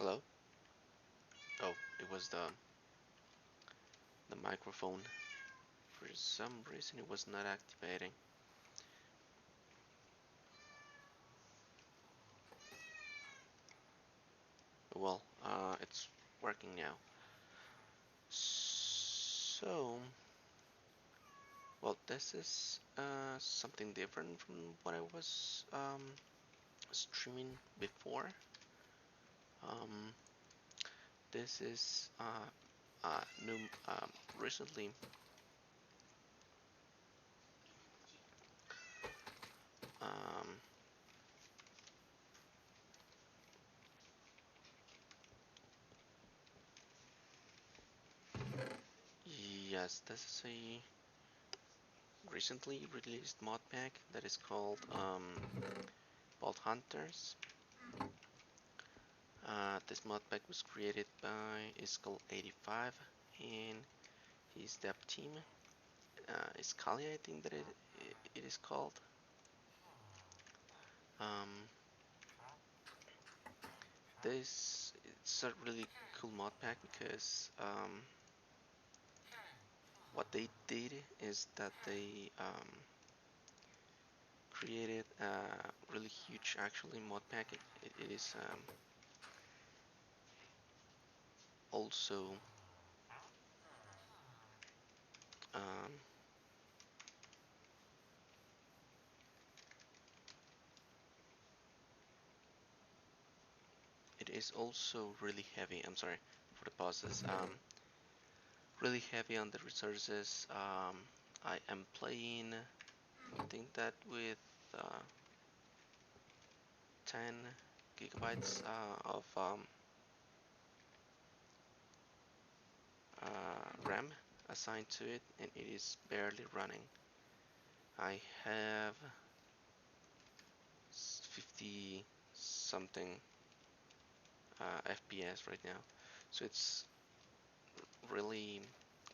Hello? Oh, it was the microphone. For some reason it was not activating. Well, it's working now. So, well, this is something different from what I was streaming before. Um, this is new recently. Um, yes, this is a recently released mod pack that is called Vaulthunters. This mod pack was created by Iskal85 and his dev team. Iskalia, I think that it is called. Um, this it's a really cool mod pack because what they did is that they created a really huge actually mod pack. It is also um, it is also really heavy. I'm sorry for the pauses. Really heavy on the resources. I am playing, I think that with uh, 10 gigabytes of RAM assigned to it, and it is barely running. I have 50 something FPS right now, so it's really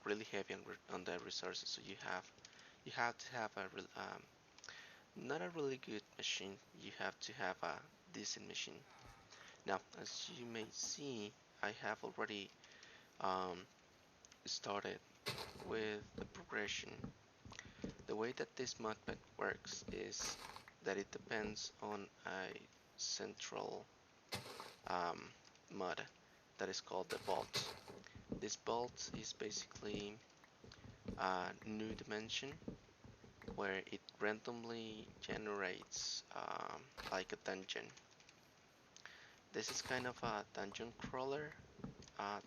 really heavy on the resources. So you have to have a not a really good machine. You have to have a decent machine. Now, as you may see, I have already um, started with the progression. The way that this modpack works is that it depends on a central um, mod that is called the vault. This vault is basically a new dimension where it randomly generates like a dungeon. This is kind of a dungeon crawler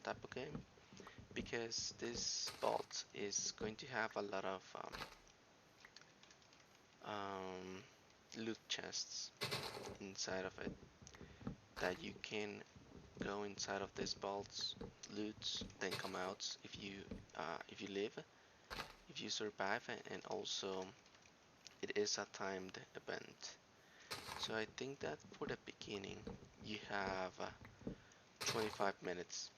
type of game because this vault is going to have a lot of loot chests inside of it that you can go inside of these vaults, loot, then come out if you live, if you survive, and also it is a timed event. So I think that for the beginning you have 25 minutes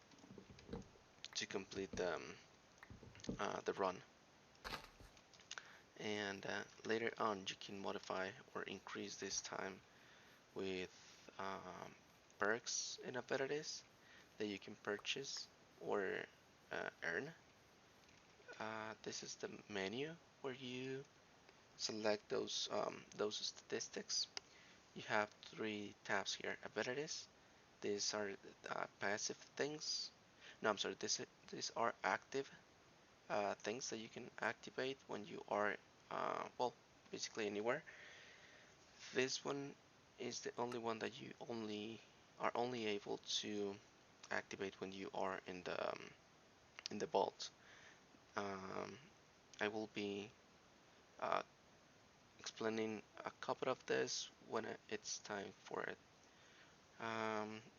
to complete the run, and later on you can modify or increase this time with um, perks and abilities that you can purchase or earn. This is the menu where you select those statistics. You have three tabs here: abilities. These are passive things. No, I'm sorry. These are active things that you can activate when you are well, basically anywhere. This one is the only one that you only able to activate when you are in the vault. Um, I will be uh, explaining a couple of this when it's time for it.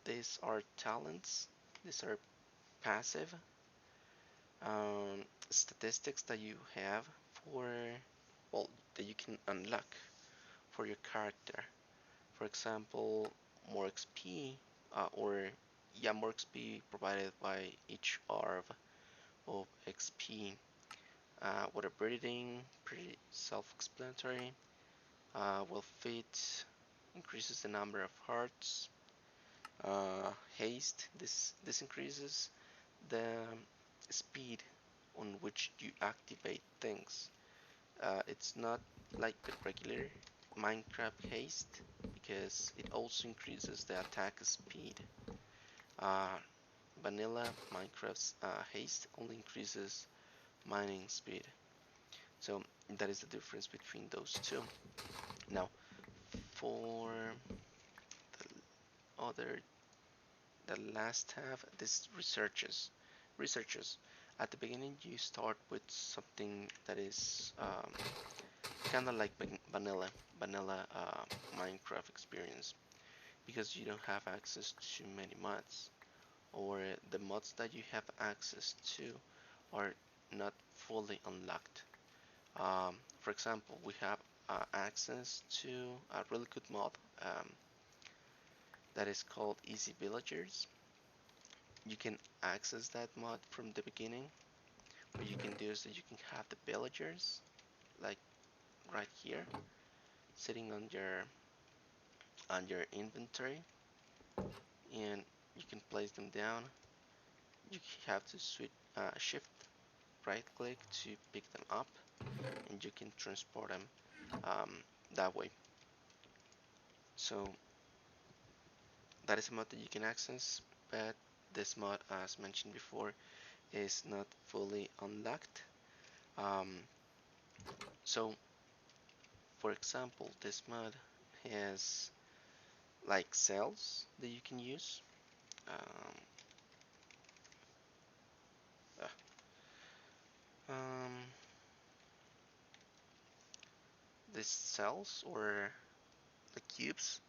These are talents. These are passive statistics that you have for well that you can unlock for your character. For example, more XP or yeah, more XP provided by each orb of XP. Water breathing, pretty self-explanatory. Will fit increases the number of hearts. haste. This increases the speed on which you activate things. It's not like the regular Minecraft haste because it also increases the attack speed. Uh, Vanilla Minecraft's haste only increases mining speed. So that is the difference between those two. Now, for the other, the last tab, this researches. At the beginning, you start with something that is kind of like vanilla Minecraft experience because you don't have access to many mods, or the mods that you have access to are not fully unlocked. For example, we have access to a really good mod that is called Easy Villagers. You can access that mod from the beginning. What you can do is that you can have the villagers like right here sitting on your inventory, and you can place them down. You have to shift right click to pick them up, and you can transport them um, that way. So that is a mod that you can access, but this mod, as mentioned before, is not fully unlocked. Um, so, for example, this mod has like cells that you can use. Um, uh, um, these cells or the cubes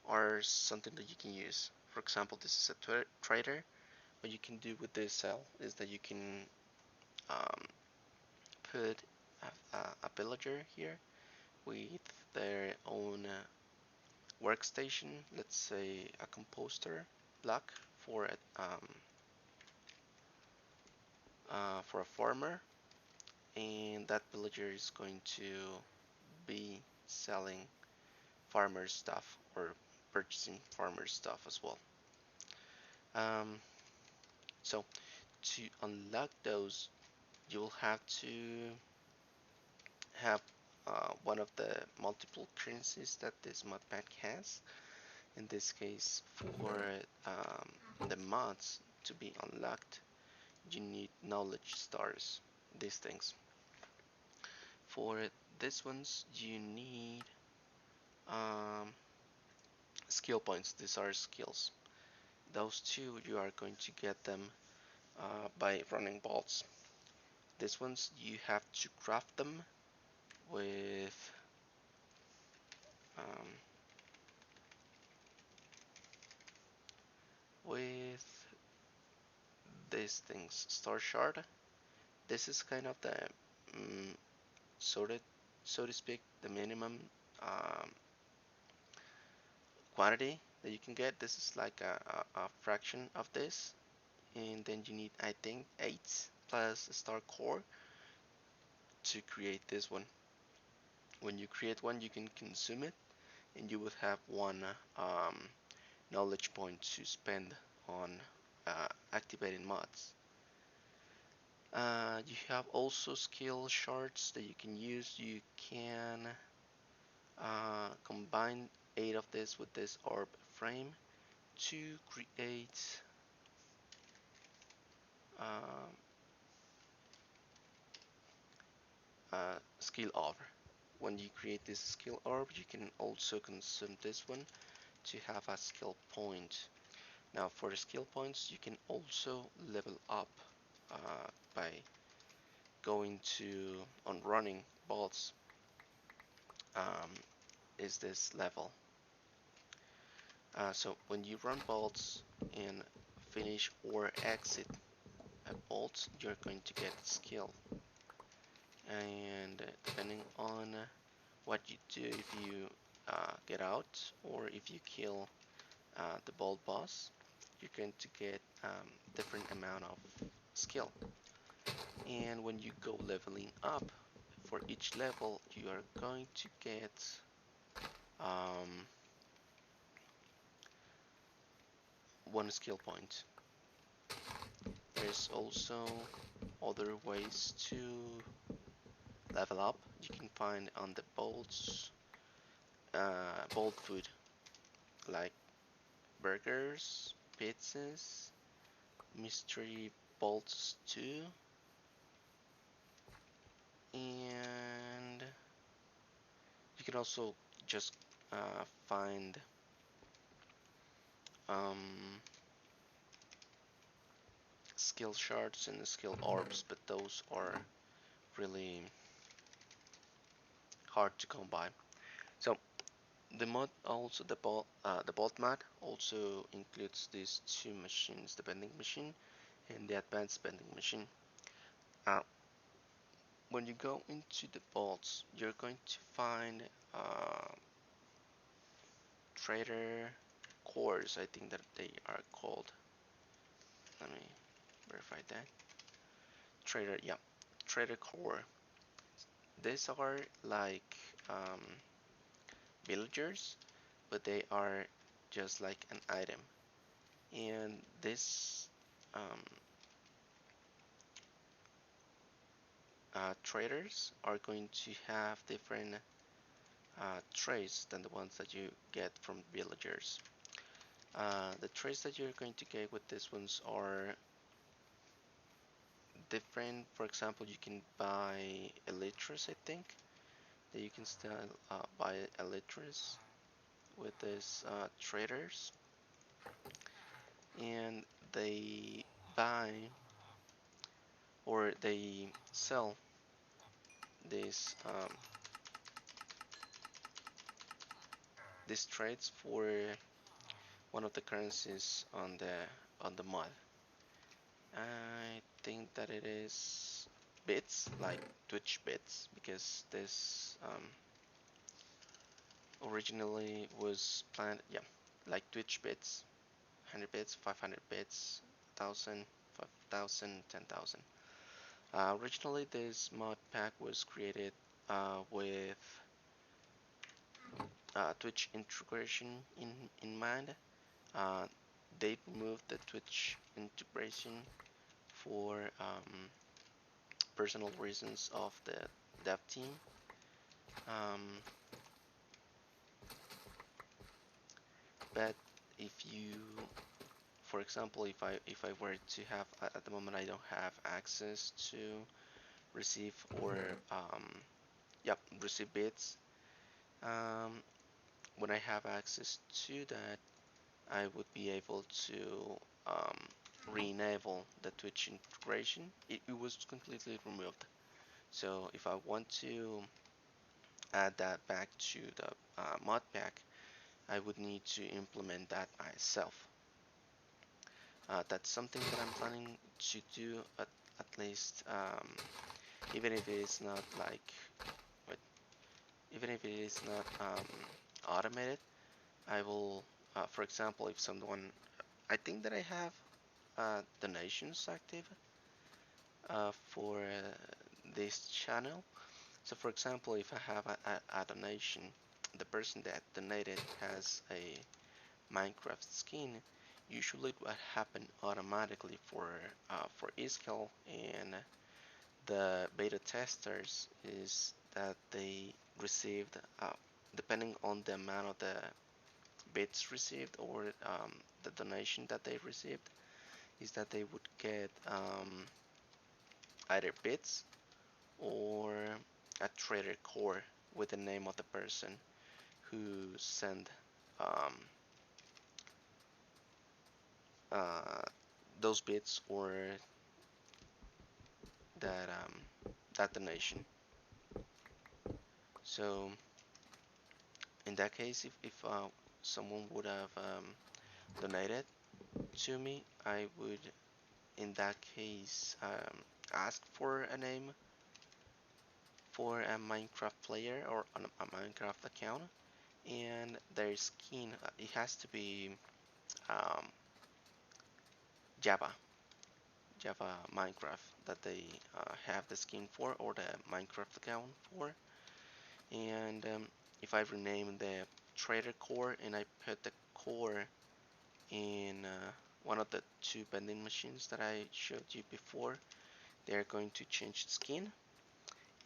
are something that you can use. For example, this is a trader. What you can do with this cell is that you can um, put a villager here with their own workstation, let's say a composter block for a farmer, and that villager is going to be selling farmer stuff or purchasing farmer stuff as well. Um, so to unlock those, you will have to have one of the multiple currencies that this modpack has. In this case, for the mods to be unlocked, you need knowledge stars, these things. For these ones, you need um, skill points. These are skills. Those two, you are going to get them by running vaults. These ones, you have to craft them with um, with these things. Star shard. This is kind of the um, so to speak, the minimum um, quantity that you can get. This is like a fraction of this, and then you need, I think, 8 plus a star core to create this one. When you create one, you can consume it, and you would have one knowledge point to spend on activating mods. You have also skill shards that you can use. You can combine 8 of this with this orb frame to create um, a skill orb. When you create this skill orb, you can also consume this one to have a skill point. Now for the skill points, you can also level up by going to on running bolts um, is this level. So when you run bolts and finish or exit a bolt, you're going to get skill. And depending on what you do, if you get out or if you kill the bolt boss, you're going to get different amount of skill. And when you go leveling up, for each level you are going to get um, one skill point. There's also other ways to level up. You can find on the bolts, bolt food like burgers, pizzas, mystery bolts too, and you can also just find um, skill shards and skill orbs, but those are really hard to come by. So the mod also the bolt mod also includes these two machines, the vending machine and the advanced vending machine. Uh, when you go into the bolts, you're going to find uh, trader cores. I think that they are called. Let me verify that. Trader, yeah, trader core. These are like villagers, but they are just like an item. And this um, traders are going to have different traits than the ones that you get from villagers. The traits that you're going to get with these ones are different. For example, you can buy elytras, I think. That you can still buy elytras with these traders, and they buy or they sell these trades for one of the currencies on the mod. I think that it is bits, like Twitch bits, because this originally was planned, yeah, like Twitch bits, 100 bits, 500 bits, 1000, 5000, 10,000. Originally, this mod pack was created with Twitch integration in mind. Uh, they removed the Twitch integration for personal reasons of the dev team. Um, but if you, for example, if I were to have at the moment I don't have access to receive or yep, receive bits. Um, when I have access to that, I would be able to um, re-enable the Twitch integration. It was completely removed. So if I want to add that back to the mod pack, I would need to implement that myself. That's something that I'm planning to do at least, even if it is not like, what, even if it is not automated. I will, for example, if someone, I think that I have donations active for this channel. So for example, if I have a donation, the person that donated has a Minecraft skin, usually what happen automatically for Iskel and the beta testers is that they received, depending on the amount of the bits received or the donation that they received, is that they would get either bits or a trader core with the name of the person who sent um, uh, those bits or that donation. So in that case, if someone would have donated to me, I would in that case ask for a name for a Minecraft player or a Minecraft account, and their skin it has to be um, Java Java Minecraft that they have the skin for or the Minecraft account for. And if I rename the trader core and I put the core in one of the two vending machines that I showed you before, they're going to change skin,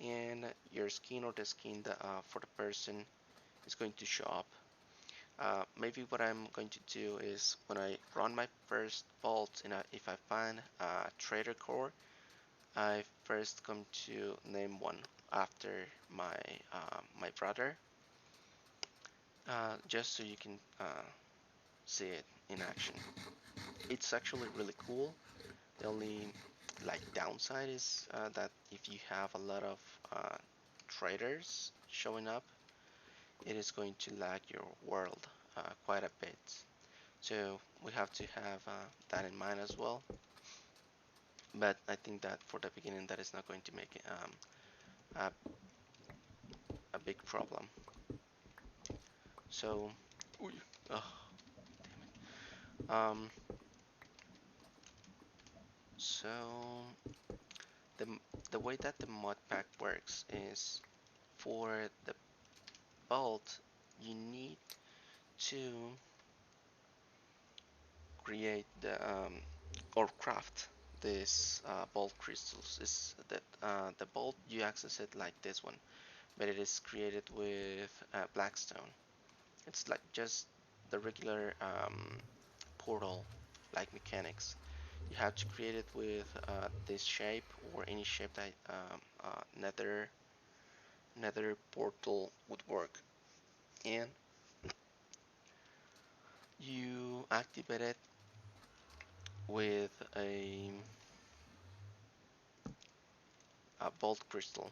and your skin or the skin that, for the person is going to show up. Maybe what I'm going to do is when I run my first vault, and if I find a trader core, I first come to name one after my my brother, just so you can see it in action. It's actually really cool. The only like downside is that if you have a lot of uh, traders showing up, it is going to lag your world quite a bit. So we have to have that in mind as well. But I think that for the beginning, that is not going to make it, a big problem. So, ooh, oh, damn it. So the the way that the mod pack works is for the vault, you need to create the or craft this vault crystals. Is that the vault, you access it like this one, but it is created with blackstone. It's like just the regular portal like mechanics. You have to create it with this shape or any shape that nether portal would work, and you activate it with a vault crystal.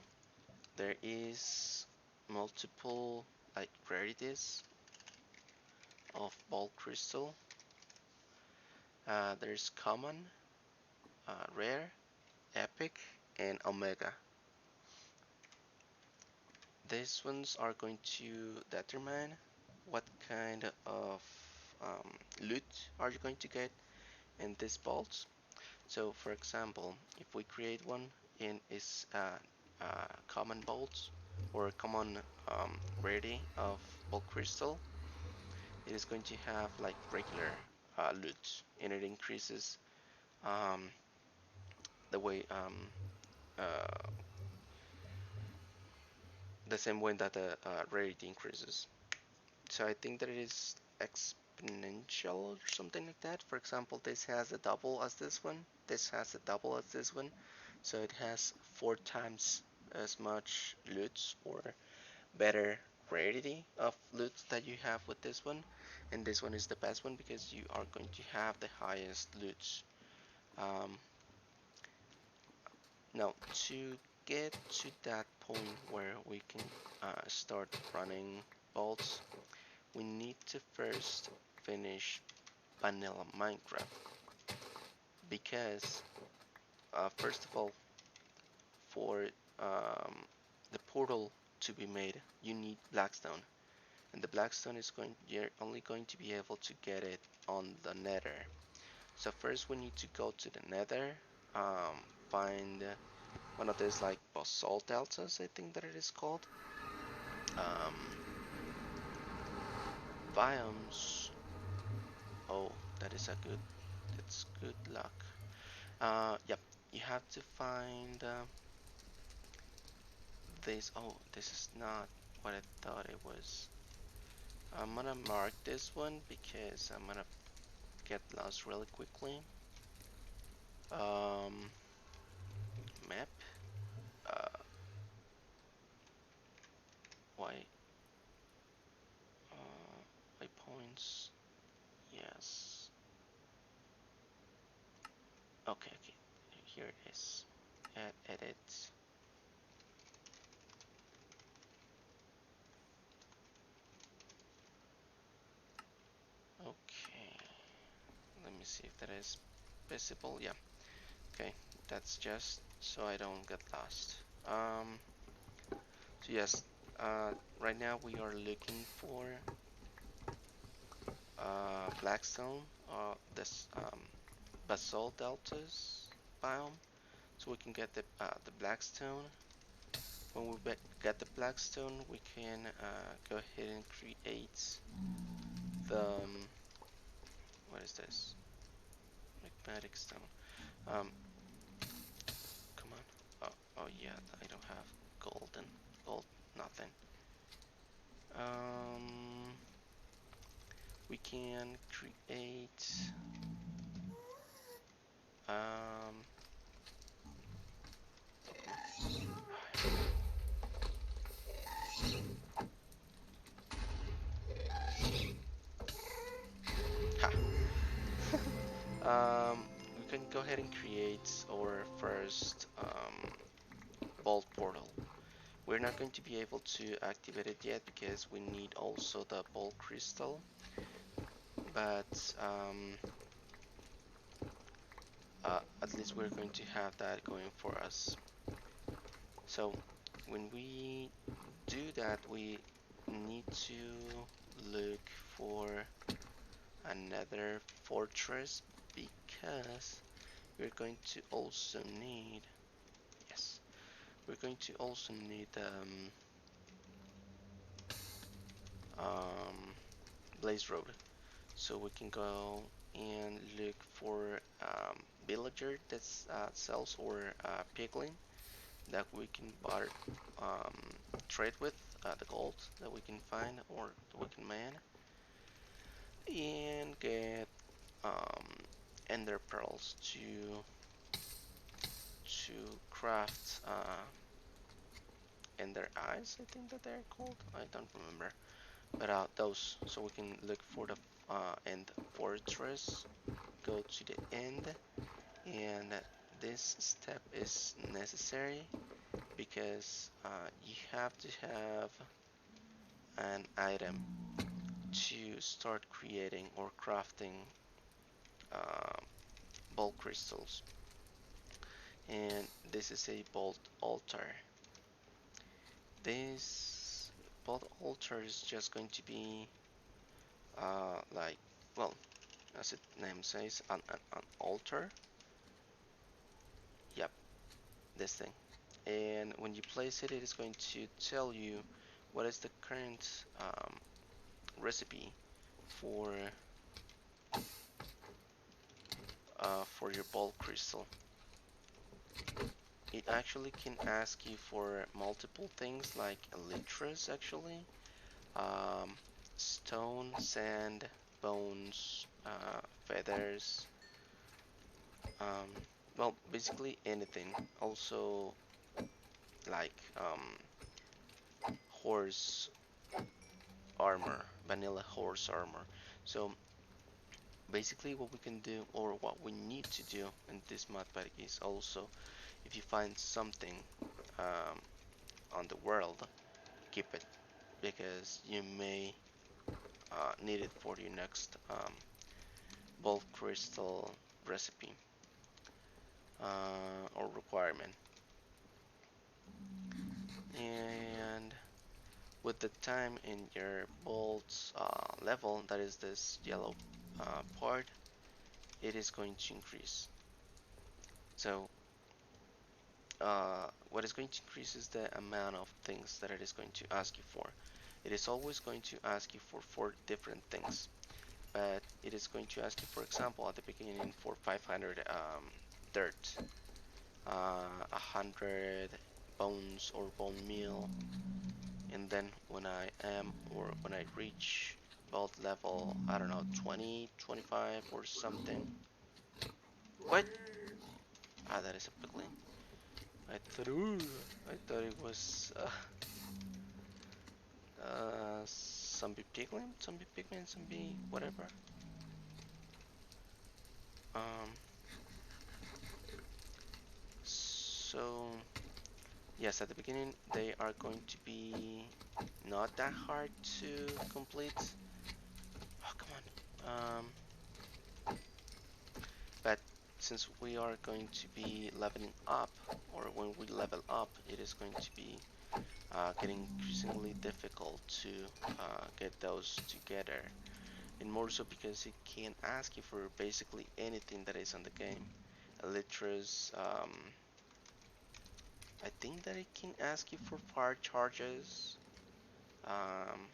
There is multiple like rarities of vault crystal. There's common, rare, epic, and omega. These ones are going to determine what kind of loot are you going to get in this vault. So for example, if we create one in is common vault or a common rarity of bulk crystal, it is going to have like regular loot, and it increases um, the way uh, the same way that the rarity increases. So I think that it is exponential or something like that. For example, this has a double as this one. This has a double as this one. So it has 4 times as much loot or better rarity of loot that you have with this one. And this one is the best one because you are going to have the highest loot. Um, Now to get to that point where we can start running bolts, we need to first finish vanilla Minecraft, because first of all, for um, the portal to be made, you need blackstone, and the blackstone is going you're only going to be able to get it on the nether. So first we need to go to the nether, find one of these like basalt deltas, I think that it is called, um, biomes. Oh, that is a good, that's good luck. Yep, you have to find this. Oh, this is not what I thought it was. I'm gonna mark this one because I'm gonna get lost really quickly. Um, Map. Uh, why? Waypoints. Yes. Okay, okay. Here it is. Add edit. Okay. Let me see if that is visible. Yeah. Okay. That's just so I don't get lost. So yes. Right now we are looking for Blackstone, this basalt deltas biome, so we can get the Blackstone. When we get the Blackstone, we can go ahead and create the what is this? prismatic stone. Um, come on. Oh yeah, I don't have golden. Gold, nothing. Um, we can create. Um, ha. We can go ahead and create our first vault portal. We're not going to be able to activate it yet because we need also the vault crystal, but at least we're going to have that going for us. So when we do that, we need to look for another fortress because we're going to also need, yes, we're going to also need um, Blaze Road. So we can go and look for villager that sells or piglin that we can um, trade with the gold that we can find or that we can mine and get um, ender pearls to craft ender eyes. I think that they're called. I don't remember. But those, so we can look for the end fortress. Go to the end, and this step is necessary because you have to have an item to start creating or crafting uh, bulk crystals, and this is a bolt altar. This bolt altar is just going to be like, well, as its name says, an altar. Yep, this thing. And when you place it, it is going to tell you what is the current recipe for for your bulk crystal. It actually can ask you for multiple things like elytras actually, um, stone, sand, bones, feathers, um, well, basically anything. Also, like horse armor, vanilla horse armor. So basically, what we can do or what we need to do in this modpack is also, if you find something um, on the world, keep it because you may need it for your next bulk crystal recipe or requirement. And with the time in your bolts level, that is this yellow part, it is going to increase. So what is going to increase is the amount of things that it is going to ask you for. It is always going to ask you for 4 different things, but it is going to ask you, for example, at the beginning for 500 dirt, 100 bones or bone meal, and then when I am or when I reach vault level, I don't know, 20, 25 or something. What? Ah, that is a piglin. I thought, ooh, I thought it was zombie piglin, zombie pigman, zombie whatever. Um, so yes, at the beginning they are going to be not that hard to complete. Oh, come on. But since we are going to be leveling up, or when we level up, it is going to be getting increasingly difficult to get those together. And more so because it can ask you for basically anything that is on the game. Elytras, I think that it can ask you for fire charges, um,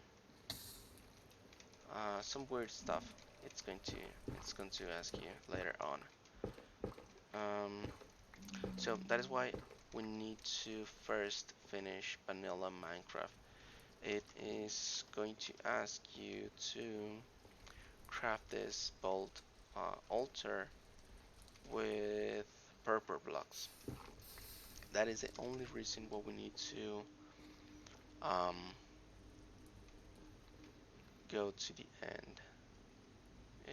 some weird stuff. It's going to ask you later on. Um, so that is why we need to first finish vanilla Minecraft. It is going to ask you to craft this bolt altar with purple blocks. That is the only reason why we need to um, go to the end.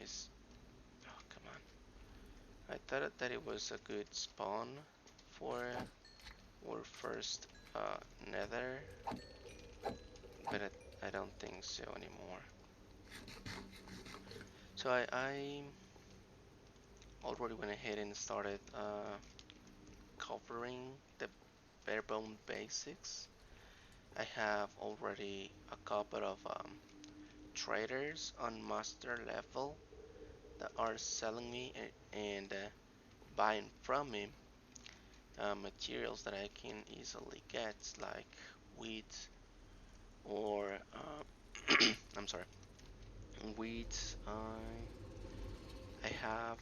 Is oh come on! I thought that it was a good spawn for our first Nether, but I don't think so anymore. So I already went ahead and started covering the bare bone basics. I have already a couple of traders on master level that are selling me and buying from me materials that I can easily get, like wheat or I'm sorry, wheat. I have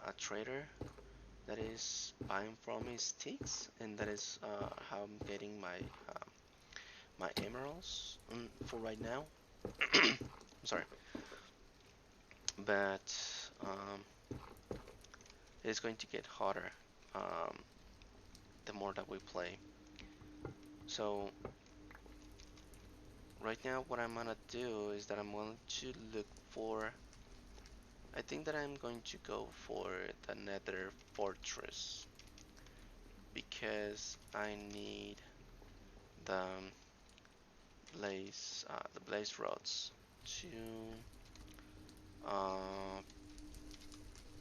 a trader that is buying from me sticks, and that is how I'm getting my emeralds for right now. I'm sorry, but it's going to get harder the more that we play. So right now, what I'm gonna do is that I'm going to look for. I think that I'm going to go for the Nether Fortress because I need the blaze rods to uh,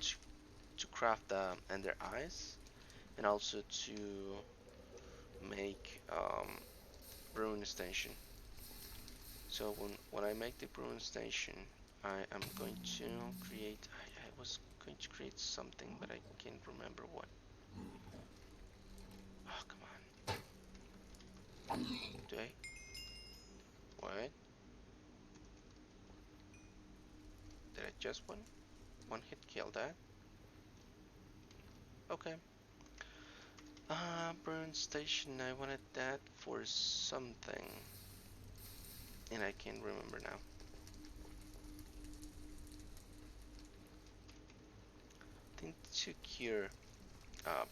to, to craft the ender eyes and also to make brewing station. So when I make the brewing station, I am going to create. I was going to create something, but I can't remember what. Oh come on! Do I? What? Did I just one hit kill that? Okay. Burn station. I wanted that for something, and I can't remember now. I think to cure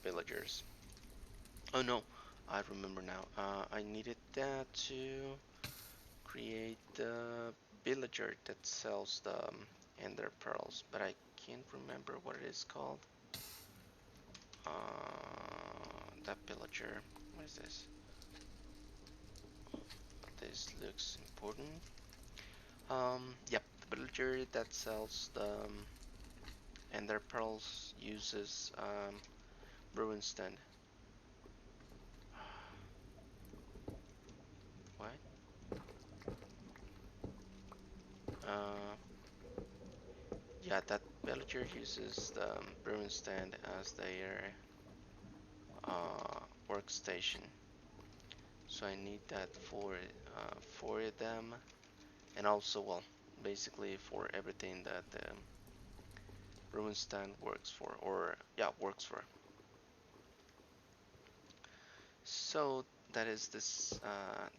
villagers. Oh no, I remember now. I needed that to create the villager that sells the ender pearls, but I can't remember what it is called. That villager. What is this? This looks important. Yep, the villager that sells the ender pearls uses ruin stand. What? Uh, yeah, that villager uses the brewing stand as their workstation. So I need that for them, and also, well, basically for everything that the brewing stand works for, or yeah, works for. So that is the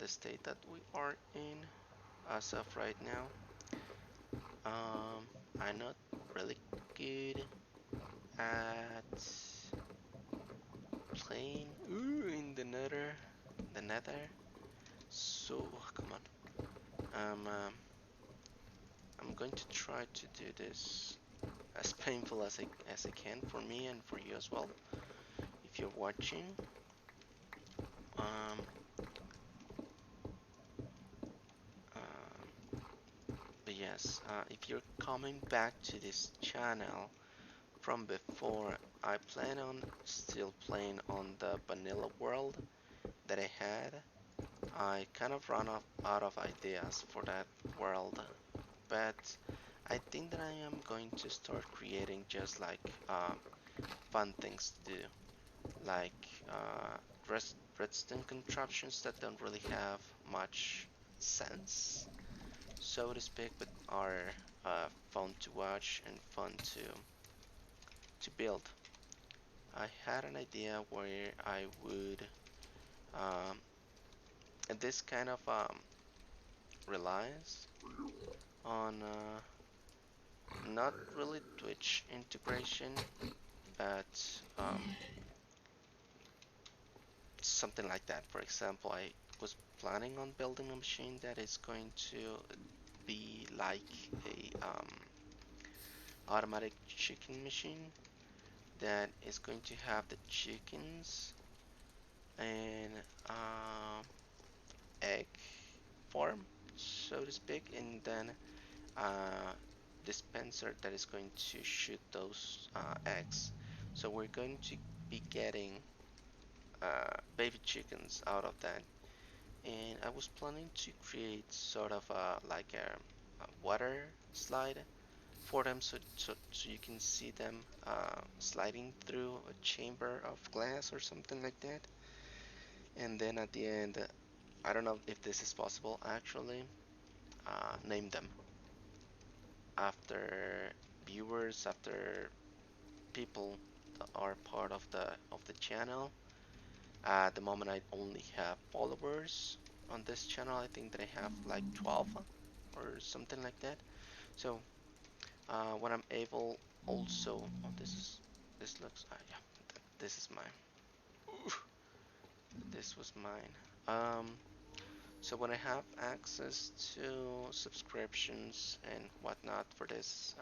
state that we are in as of right now. I'm not really good at playing in the nether. So come on. I'm going to try to do this as painful as I can for me and for you as well. If you're watching, um, uh, but yes, if you're coming back to this channel from before, I plan on still playing on the vanilla world that I had. I kind of ran out of ideas for that world, but I think that I am going to start creating just like fun things to do, like redstone contraptions that don't really have much sense, so to speak, but are fun to watch and fun to build. I had an idea where I would um, this kind of relies on not really Twitch integration, but something like that. For example, I was planning on building a machine that is going to be like a automatic chicken machine that is going to have the chickens and um, egg form, so to speak, and then uh, dispenser that is going to shoot those eggs. So we're going to be getting baby chickens out of that. And I was planning to create sort of like a water slide for them, so you can see them sliding through a chamber of glass or something like that. And then at the end, I don't know if this is possible actually, name them after viewers, after people that are part of the channel. At the moment, I only have followers on this channel. I think that I have like 12 or something like that. So when I'm able, also, oh, this looks, yeah, this is mine. Ooh, this was mine. So when I have access to subscriptions and whatnot for this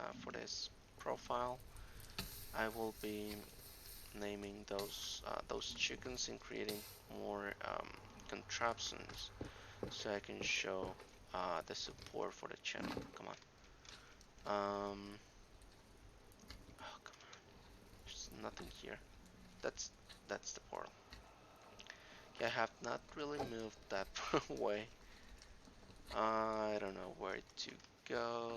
profile, I will be naming those chickens and creating more contraptions so I can show the support for the channel. Come on. Oh, come on. There's nothing here. That's that's the portal. Okay, I have not really moved that way. I don't know where to go.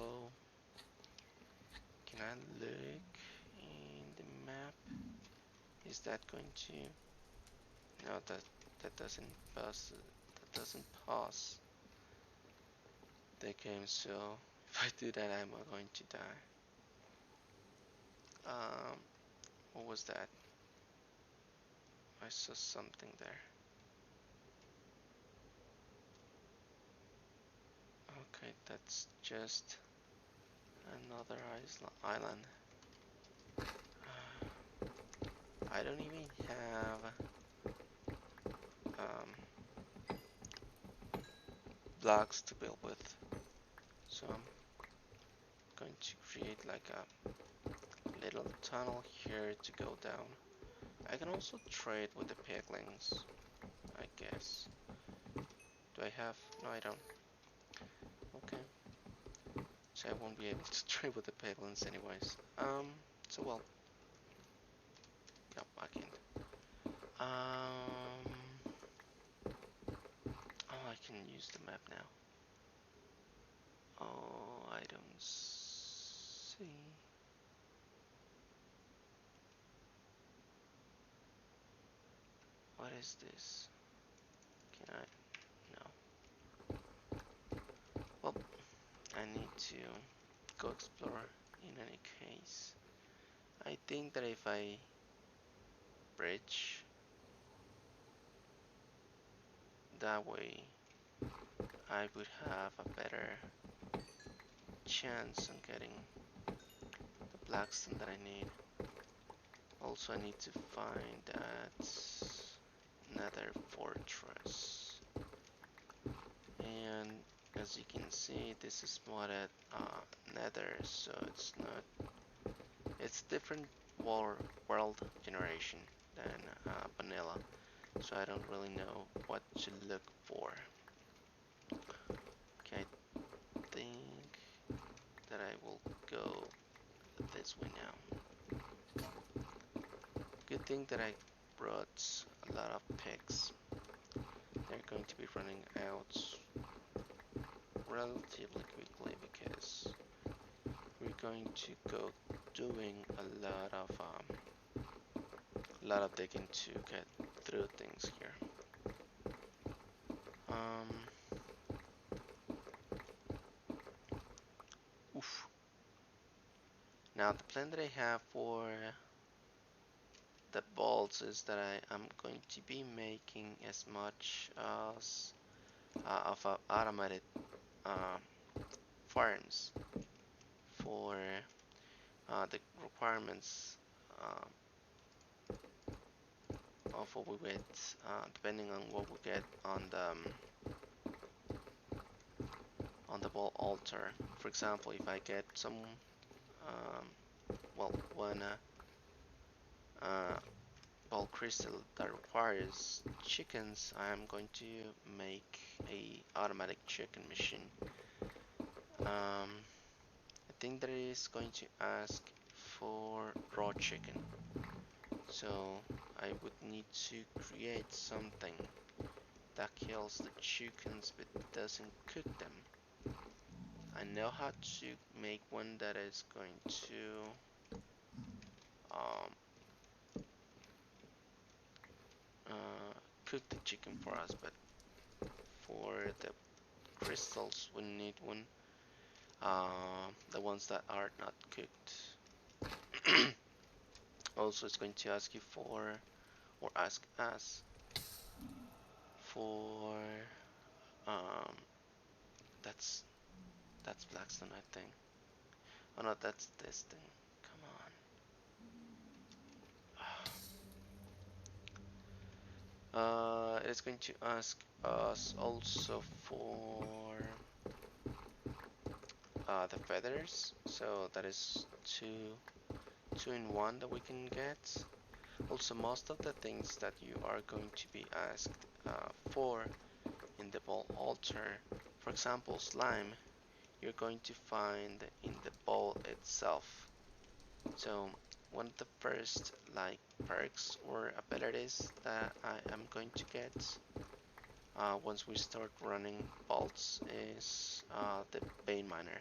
Can I look in the map? Is that going to? No, that doesn't pass. That doesn't pause the game. So if I do that, I'm going to die. Um, what was that? I saw something there. Okay, that's just another island. I don't even have um, blocks to build with, so I'm going to create like a little tunnel here to go down. I can also trade with the piglings, I guess. Do I have? No, I don't. Okay, so I won't be able to trade with the piglings anyways. So well, yep, I can't. Um, oh, I can use the map now. Oh, I don't see. What is this? Can I? No. Well, I need to go explore in any case. I think that if I bridge that way, I would have a better chance on getting the blackstone that I need. Also, I need to find that nether fortress. And as you can see, this is modded nether, so it's different world generation than vanilla. So I don't really know what to look for. Okay, I think that I will go this way now. Good thing that I brought a lot of pigs. They're going to be running out relatively quickly because we're going to go doing a lot of digging to get through things here. Um, Now the plan that I have for the bolts is that I am going to be making as much as of automated uh, farms for the requirements of what we get, depending on what we get on the ball altar. For example, if I get some well, one uh, ball crystal that requires chickens, I am going to make a automatic chicken machine. I think that it is going to ask for raw chicken, so I would need to create something that kills the chickens but doesn't cook them. I know how to make one that is going to um, cook the chicken for us, but for the crystals we need one, the ones that are not cooked. Also, it's going to ask you for, or ask us for, um, that's Blackstone, I think. Oh no, that's this thing. Come on. It's going to ask us also for the feathers. So that is two in one that we can get. Also, most of the things that you are going to be asked for in the ball altar, for example, slime, you're going to find in the ball itself. So one of the first like perks or abilities that I am going to get once we start running bolts is the Bane Miner.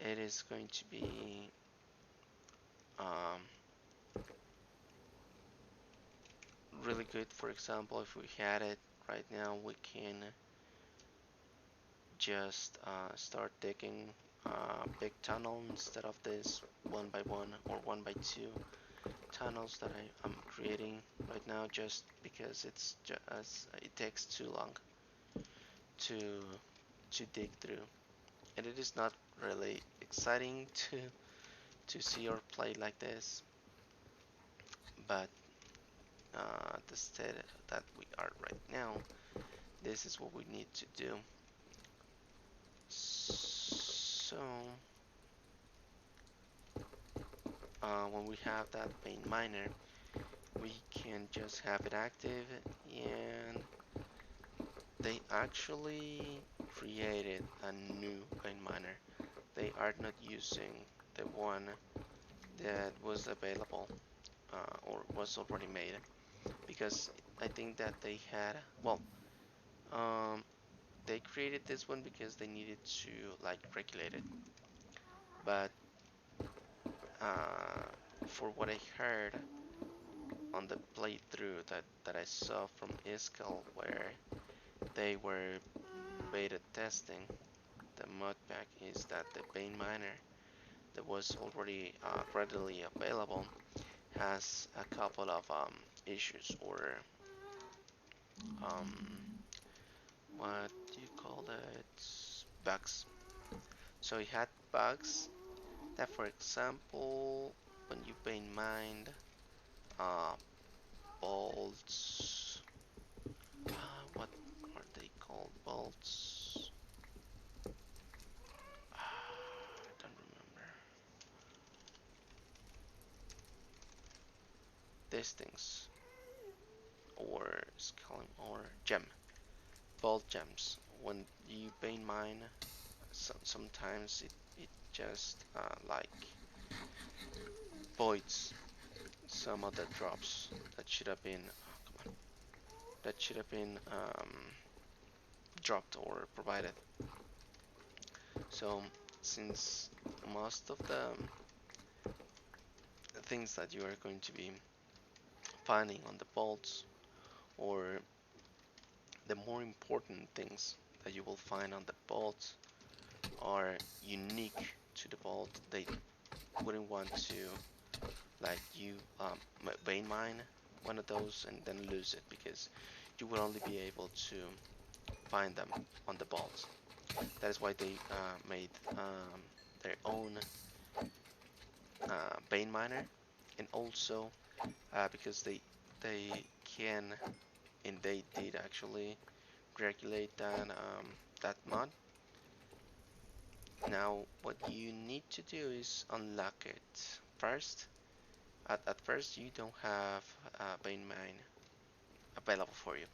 It is going to be um, really good. For example, if we had it right now, we can just start digging big tunnel instead of this one by one or one by two tunnels that I am creating right now, just because it takes too long to dig through, and it is not really exciting to see or play like this, but the state that we are right now, this is what we need to do. So when we have that Paint Miner, we can just have it active, and they actually created a new Paint Miner. They are not using the one that was available or was already made, because I think that they had, well, um, they created this one because they needed to like regulate it, but for what I heard on the playthrough that I saw from Iskall, where they were beta testing the modpack, is that the Bane Miner that was already readily available has a couple of issues, or um, what do you call it, bugs. So it had bugs that, for example, when you Bane mine uh, bolts, what are they called? Bolts. I don't remember. These things, or skull, or gem, bolt gems. When you Bane mine, sometimes it just like voids some of the drops that should have been. Oh, come on, that should have been dropped or provided. So since most of the things that you are going to be finding on the bolts, or the more important things that you will find on the bolts, are unique to the bolt, wouldn't want to like you vein mine one of those and then lose it, because you will only be able to find them on the vaults. That is why they made their own vein miner, and also because they can, and they did actually regulate that mod. Now what you need to do is unlock it first. At first you don't have vein mine available for you,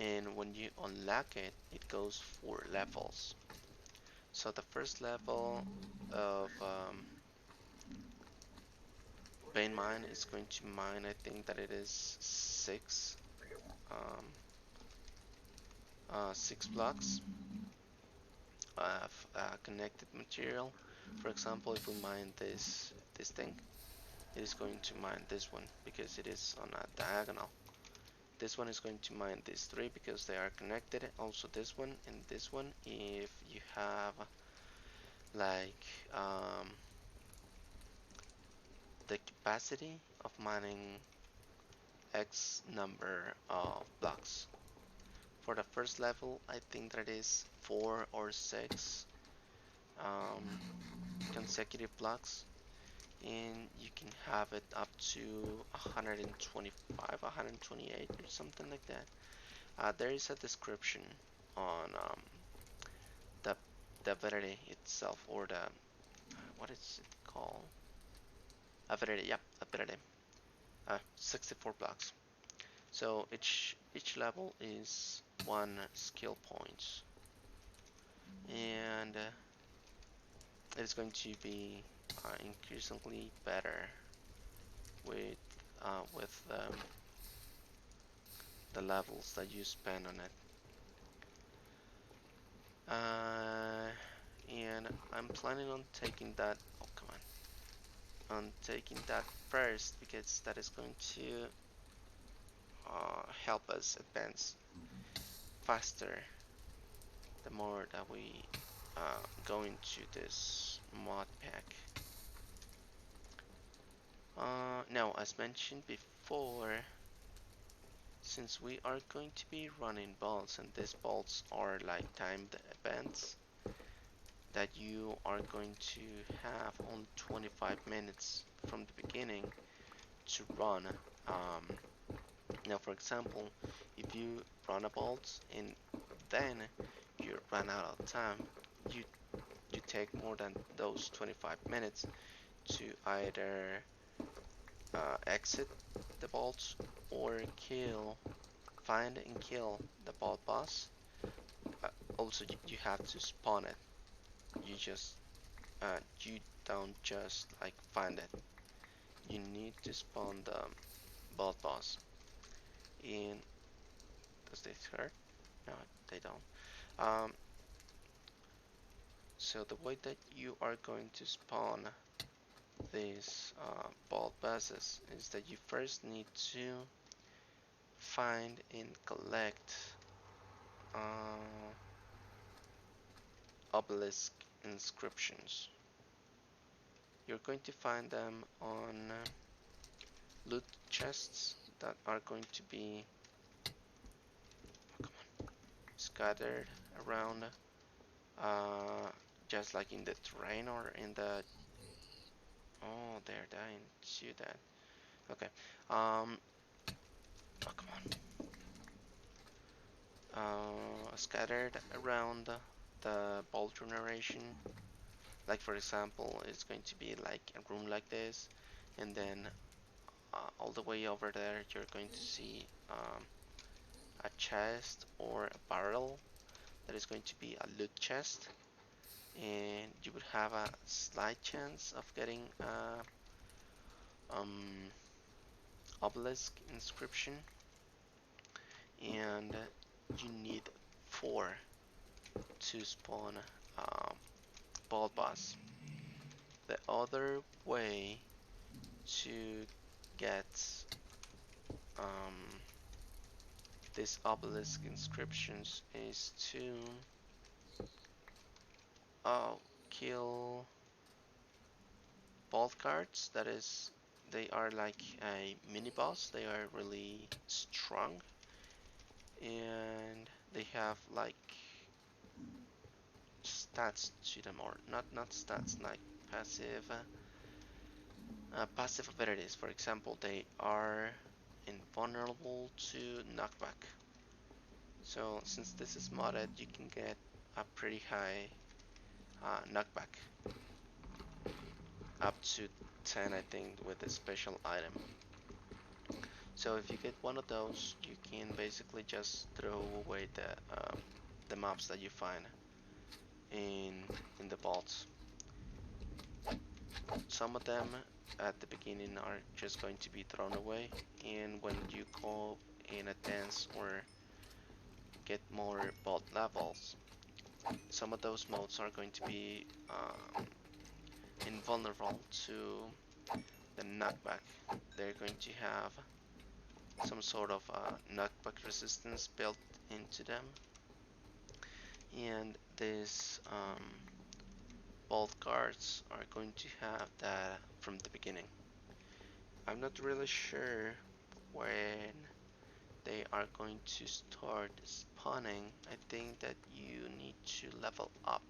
and when you unlock it, it goes for levels. So the first level of vein mine is going to mine, I think that it is um, 6 blocks of connected material. For example, if we mine this thing, it is going to mine this one because it is on a diagonal. This one is going to mine these three because they are connected. Also this one and this one. If you have like the capacity of mining X number of blocks. For the first level, I think that is 4 or 6 um, consecutive blocks, and you can have it up to 125, 128 or something like that. There is a description on the the variety itself, or the what is it called? A variety, yeah, a variety. 64 blocks. So each level is 1 skill point, and it's going to be increasingly better with the levels that you spend on it. And I'm planning on taking that. Oh, come on taking that first, because that is going to help us advance faster the more that we go into this mod pack. Now, as mentioned before, since we are going to be running vaults, and these vaults are like timed events that you are going to have only 25 minutes from the beginning to run. Um, Now, for example, if you run a vault and then you run out of time, you you take more than those 25 minutes to either exit the vault or find and kill the vault boss. Uh, Also, you have to spawn it. You don't just like find it. You need to spawn the vault boss. And does this hurt? No, they don't. Um, so the way that you are going to spawn these vault bosses is that you first need to find and collect uh, obelisk inscriptions. You're going to find them on loot chests that are going to be scattered around, uh, just like in the terrain or in the. Oh, they're dying. Shoot that. Okay. Oh, come on. Scattered around the vault generation. Like for example, it's going to be like a room like this, and then all the way over there, you're going to see a chest or a barrel that is going to be a loot chest, and you would have a slight chance of getting um, obelisk inscription, and you need 4 to spawn ball boss. The other way to get um, these obelisk inscriptions is to kill Vault cards. That is, they are like a mini boss. They are really strong, and they have like stats to them, or not stats, like passive passive abilities. For example, they are invulnerable to knockback. So since this is modded, you can get a pretty high knockback, up to 10, I think, with a special item. So if you get one of those, you can basically just throw away the mobs that you find in in the vaults. Some of them at the beginning are just going to be thrown away, and when you go in advance or get more vault levels, some of those modes are going to be invulnerable to the knockback. They're going to have some sort of knockback resistance built into them, and these vault guards are going to have that from the beginning. I'm not really sure when they are going to start spawning. I think that you need to level up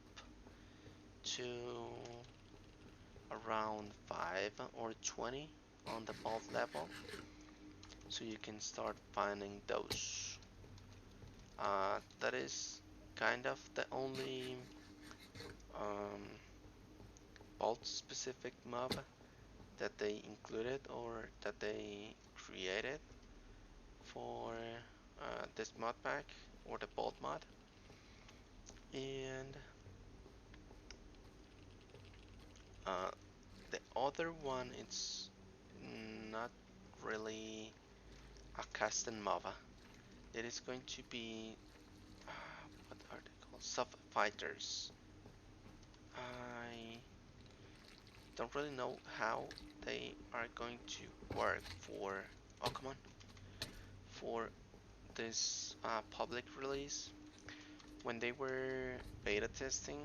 to around 5 or 20 on the vault level, so you can start finding those. That is kind of the only um, vault specific mob that they included or that they created for this mod pack or the vault mod. And uh, the other one, it's not really a custom mob. It is going to be what are they called? Sub fighters. I don't really know how they are going to work for. Oh, come on! For this public release, when they were beta testing,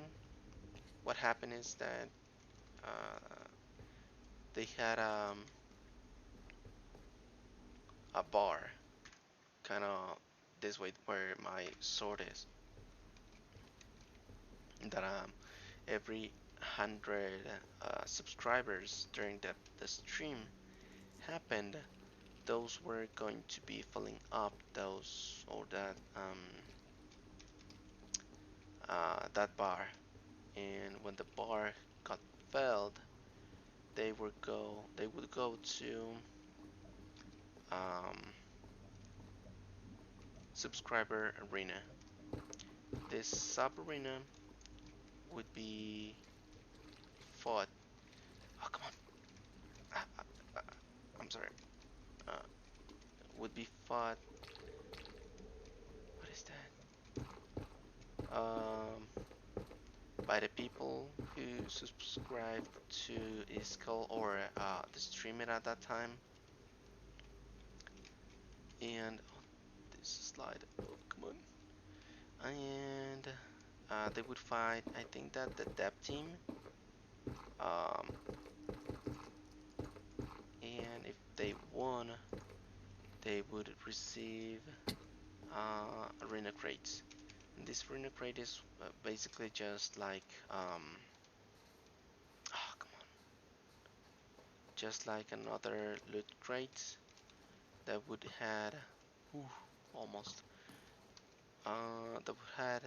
what happened is that uh, they had a bar, kind of this way where my sword is. That every 100 subscribers during the stream happened, those were going to be filling up those or that bar, and when the bar got filled, they would go to um, subscriber arena. This sub arena would be fought. Oh, come on! Ah, ah, ah, I'm sorry. Uh, would be fought. What is that? By the people who subscribed to Iskall or the streamer at that time. And oh, this slide. Oh, come on. And they would fight. I think that the dev team. Um, and if they won, they would receive arena crates. And this arena crate is basically just like oh, come on, just like another loot crate that would had ooh, almost that would had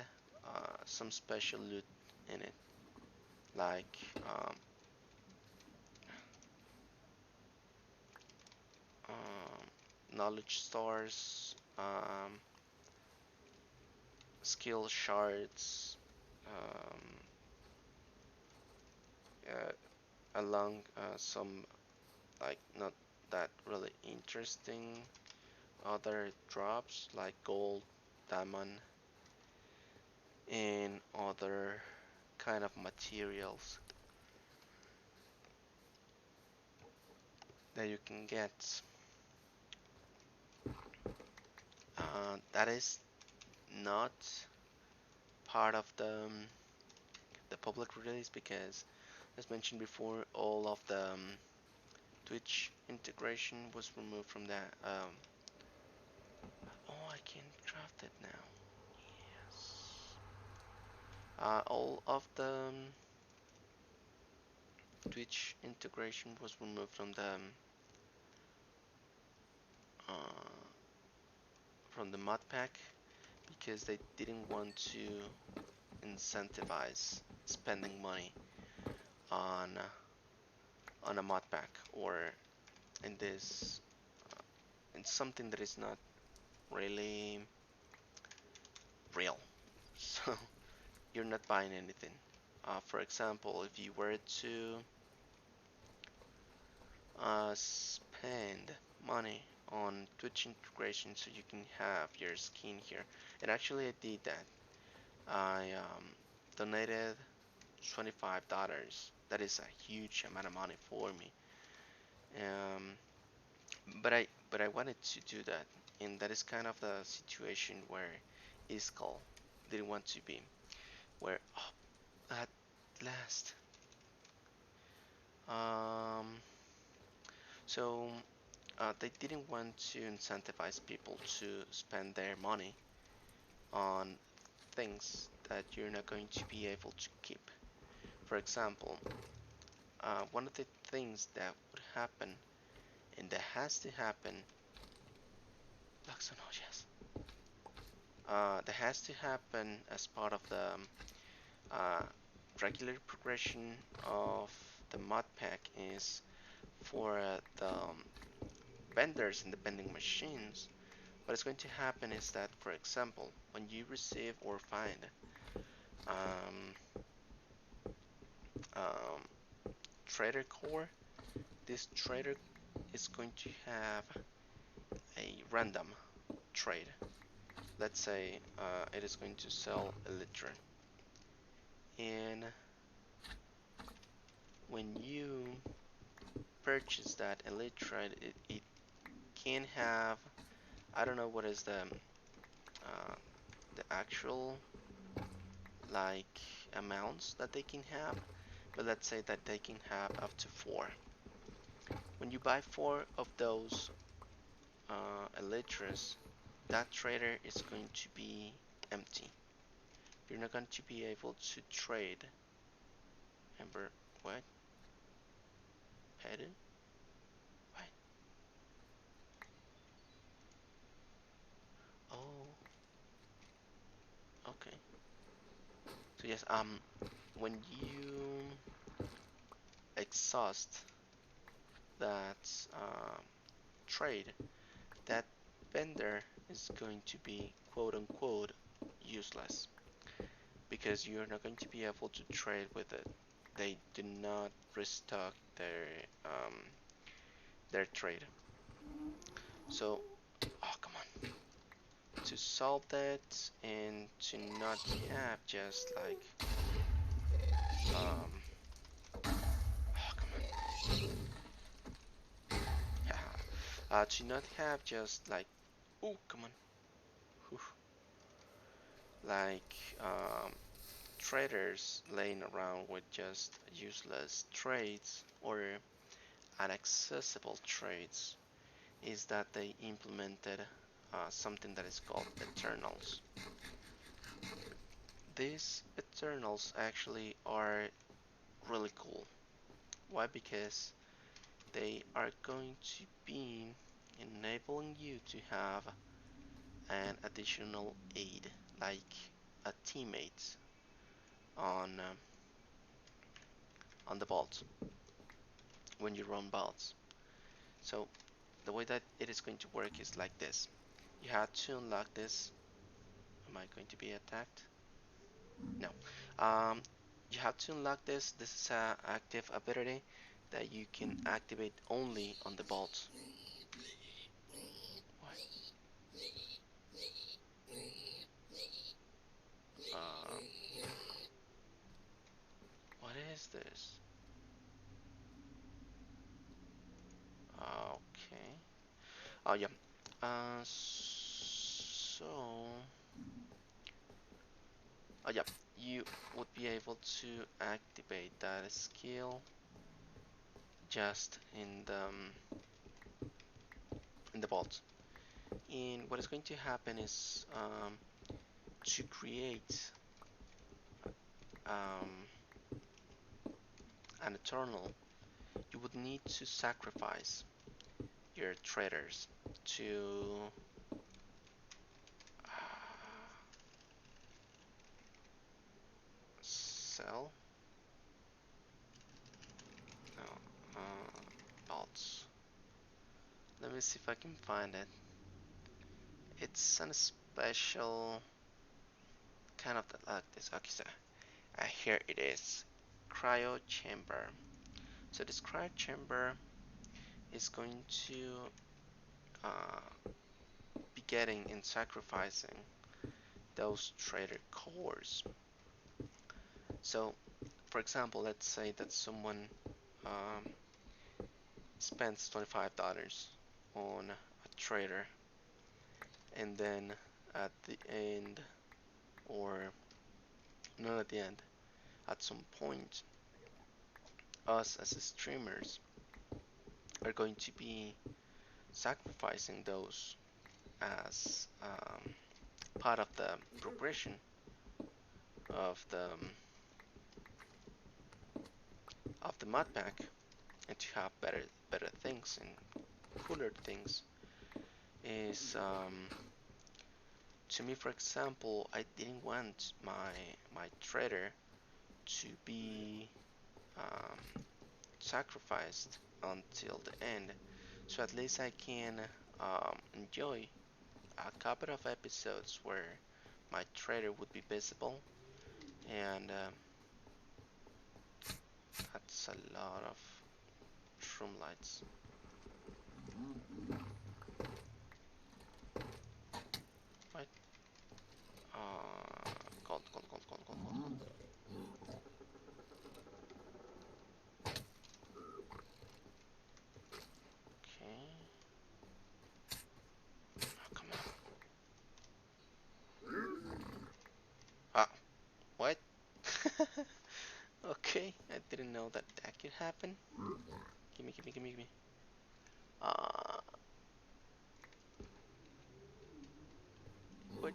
some special loot in it, like knowledge stars, skill shards, um, along some like not that really interesting other drops like gold, diamond, and other kind of materials that you can get. That is not part of the public release because As mentioned before, all of the Twitch integration was removed from that. Oh, I can craft it now. Yes. All of the Twitch integration was removed uh, from the modpack because they didn't want to incentivize spending money on a modpack or in this in something that is not really real. So you're not buying anything. For example, if you were to spend money on Twitch integration so you can have your skin here, and actually I did that. I donated $25. That is a huge amount of money for me. Um, but I wanted to do that, and that is kind of the situation where Iskall didn't want to be. Where at last, um, so they didn't want to incentivize people to spend their money on things that you're not going to be able to keep. For example, one of the things that would happen and that has to happen, yes, that has to happen as part of the uh, regular progression of the mod pack is for the vendors and the vending machines. What is going to happen is that, for example, when you receive or find um, um, trader core, this trader is going to have a random trade. Let's say it is going to sell a liter, and when you purchase that elytra, it can have, I don't know what is uh, the actual like amounts that they can have, but let's say that they can have up to 4. When you buy 4 of those elytras, that trader is going to be empty. You're not going to be able to trade. Remember what? Pardon? What? Oh, okay. So yes, when you exhaust that trade, that vendor is going to be quote unquote useless because you're not going to be able to trade with it. They do not restock their trade. So, oh come on, to solve that and to not have just like oh come on, to not have just like oh come on, whew, like traders laying around with just useless trades or inaccessible trades is that they implemented something that is called Eternals. These Eternals actually are really cool. Why? Because they are going to be enabling you to have an additional aid, like a teammate on the vault when you run vaults. So the way that it is going to work is like this. You have to unlock this. Am I going to be attacked? No. You have to unlock this. This is an active ability that you can activate only on the vault. What? Uh, what is this? Okay. Oh yeah. So. Oh yeah. you would be able to activate that skill just in the vault. And what is going to happen is to create um, an eternal, you would need to sacrifice your traders to sell no, vaults. Let me see if I can find it. It's a special kind of like this. Okay, so here it is, cryo chamber. So this cryo chamber is going to uh, be getting and sacrificing those trader cores. So, for example, let's say that someone um, spends $25 on a trader, and then at the end, or not at the end, at some point, us as streamers are going to be sacrificing those as part of the progression of the modpack, and to have better things and cooler things is to me, for example, I didn't want my trader to be sacrificed until the end, so at least I can enjoy a couple of episodes where my trader would be visible, and that's a lot of shroom lights. Right? Gold. Okay. Oh, come on. Ah, what? Okay, I didn't know that that could happen. Gimme. Uh, what?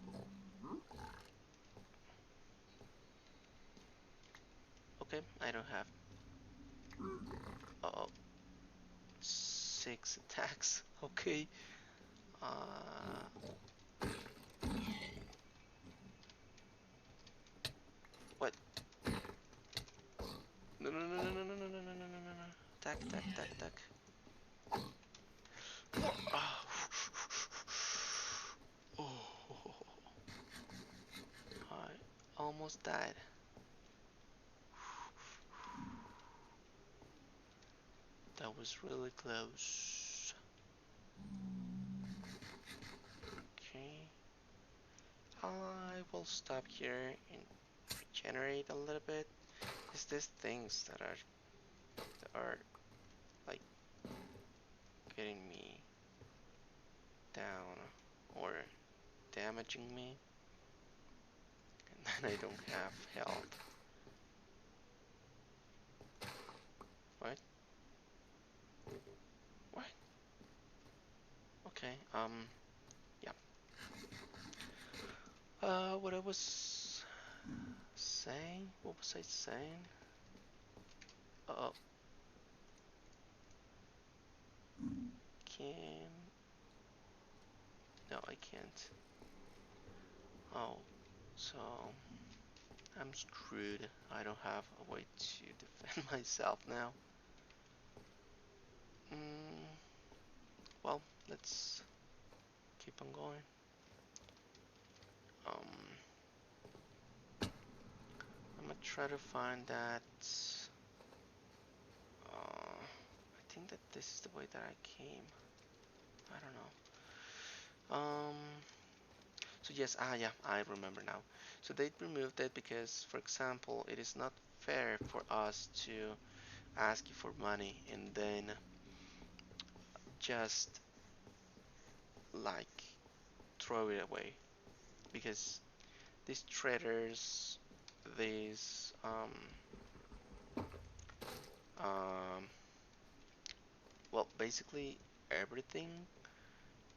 Okay, I don't have. Uh-oh. 6 attacks. Okay. What? No. Attack. Ah. Oh, I almost died. That was really close. Okay. I will stop here and regenerate a little bit. Is this things that are like getting me down or damaging me, and then I don't have health. What? What? Okay. Yeah. What I was saying? What was I saying? Uh, can no, I can't. Oh, so I'm screwed. I don't have a way to defend myself now. Mm, well, let's keep on going. I'm gonna try to find that. I think that this is the way that I came. I don't know. So yes, yeah, I remember now. So they removed it because, for example, it is not fair for us to ask you for money and then just like throw it away, because these traders this um, well, basically everything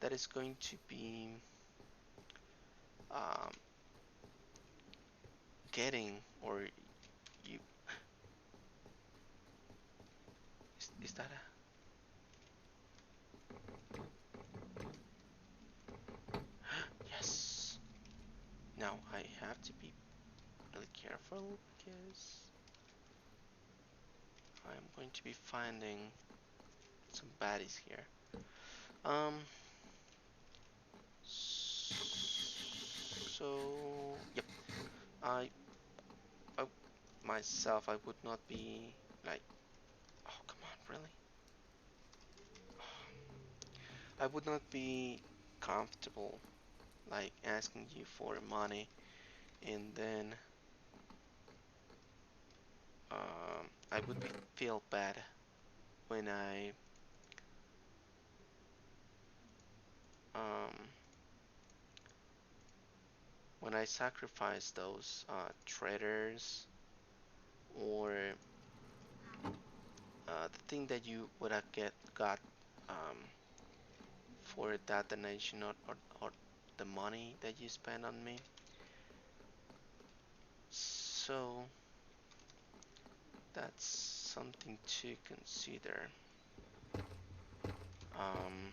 that is going to be um, getting, or you is that a yes. Now I have to be really careful because I'm going to be finding some baddies here. Um, so yep, I myself I would not be like, oh come on, really? I would not be comfortable like asking you for money and then I would feel bad when um, I sacrifice those traders or the thing that you would have got um, for that donation, or the money that you spend on me. So that's something to consider. Um,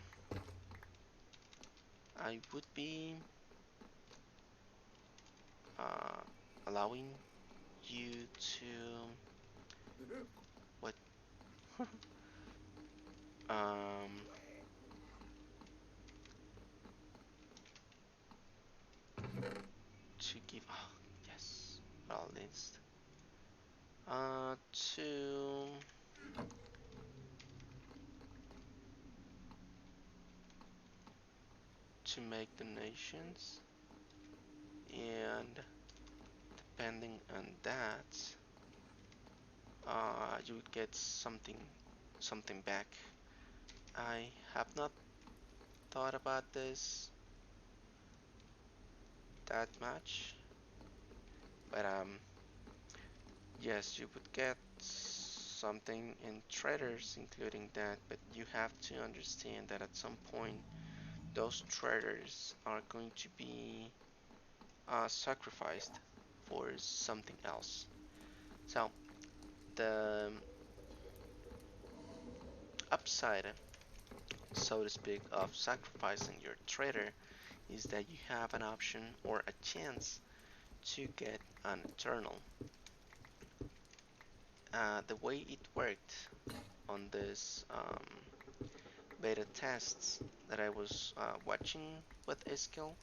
I would be uh, allowing you to what um, to give yes, well list to make donations, and depending on that you would get something back. I have not thought about this that much, but yes, you would get something in traders including that, but you have to understand that at some point those traders are going to be sacrificed for something else. So the upside, so to speak, of sacrificing your trader is that you have an option or a chance to get an eternal. The way it worked on this beta tests that I was watching with Skill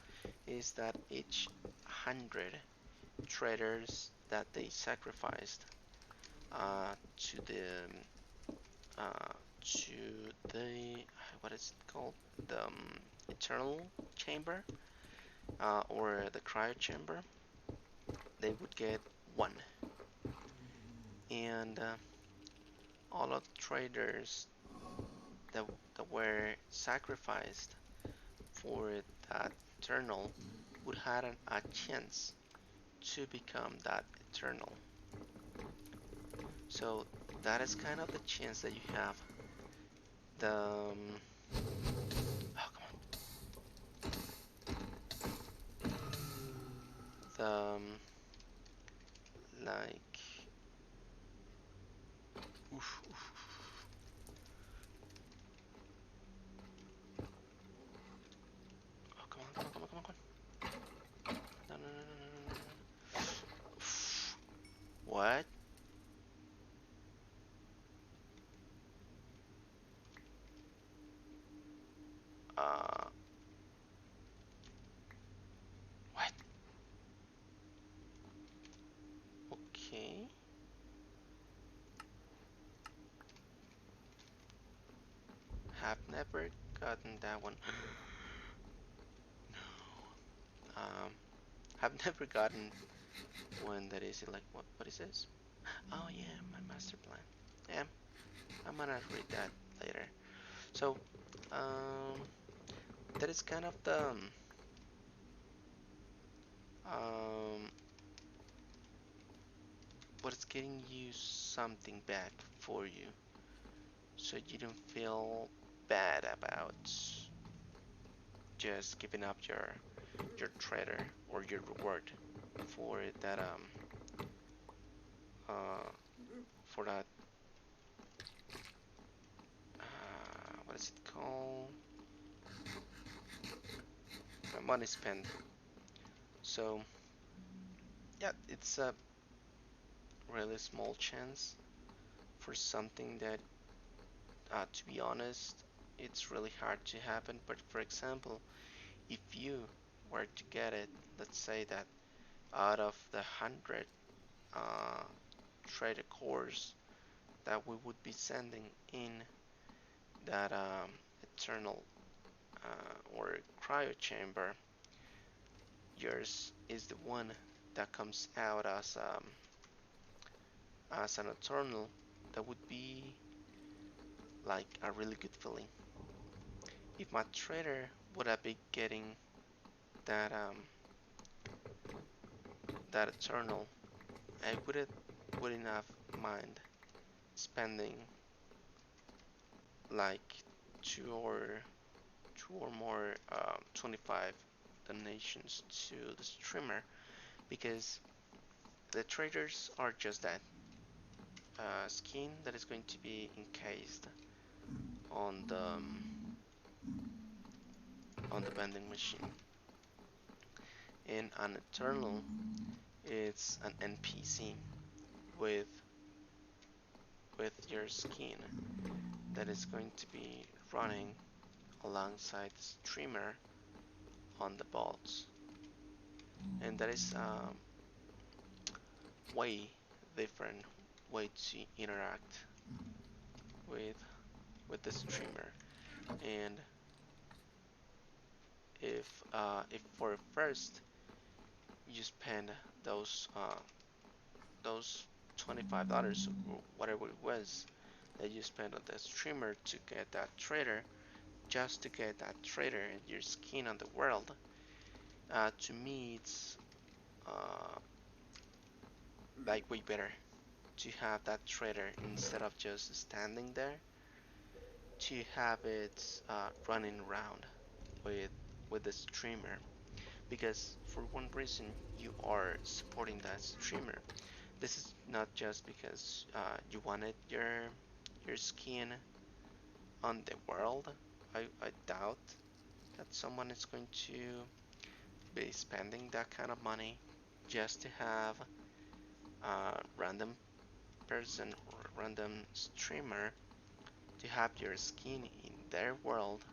is that each 100 traders that they sacrificed to uh, to the what is it called, the eternal chamber or the cryo chamber, they would get one, and all of the traders that, were sacrificed for that eternal would have a chance to become that eternal. So that is kind of the chance that you have. The oh come on, the like oof, oof. Oh come on, come on, come on, come on, come on. No, no, no, no, no, no, no. What? Uh, what? Okay. Have never gotten that one. Um, have never gotten one that is like what is this? Oh yeah, my master plan. Yeah, I'm gonna read that later. So, um, that is kind of the but it's getting you something back for you, so you don't feel bad about just giving up your trader or your reward for that uh for that what is it called, money spent. So yeah, it's a really small chance for something that, to be honest, it's really hard to happen. But for example, if you were to get it, let's say that out of the 100 uh, trader cores that we would be sending in that eternal or cryo chamber, yours is the one that comes out as an eternal. That would be like a really good feeling. If my trader would have been getting that that eternal, I wouldn't have mind spending like two or two or more 25 donations to the streamer, because the traders are just that skin that is going to be encased on the vending machine, and an eternal, it's an NPC with your skin that is going to be running alongside the streamer on the vaults, and that is way different way to interact with the streamer. And if for first you spend those those $25 or whatever it was that you spent on the streamer to get that trader, just to get that trader and your skin on the world, to me it's uh, like way better to have that trader instead of just standing there, to have it running around with the streamer, because for one reason you are supporting that streamer. This is not just because you wanted your skin on the world. I doubt that someone is going to be spending that kind of money just to have a random person or random streamer to have your skin in their world.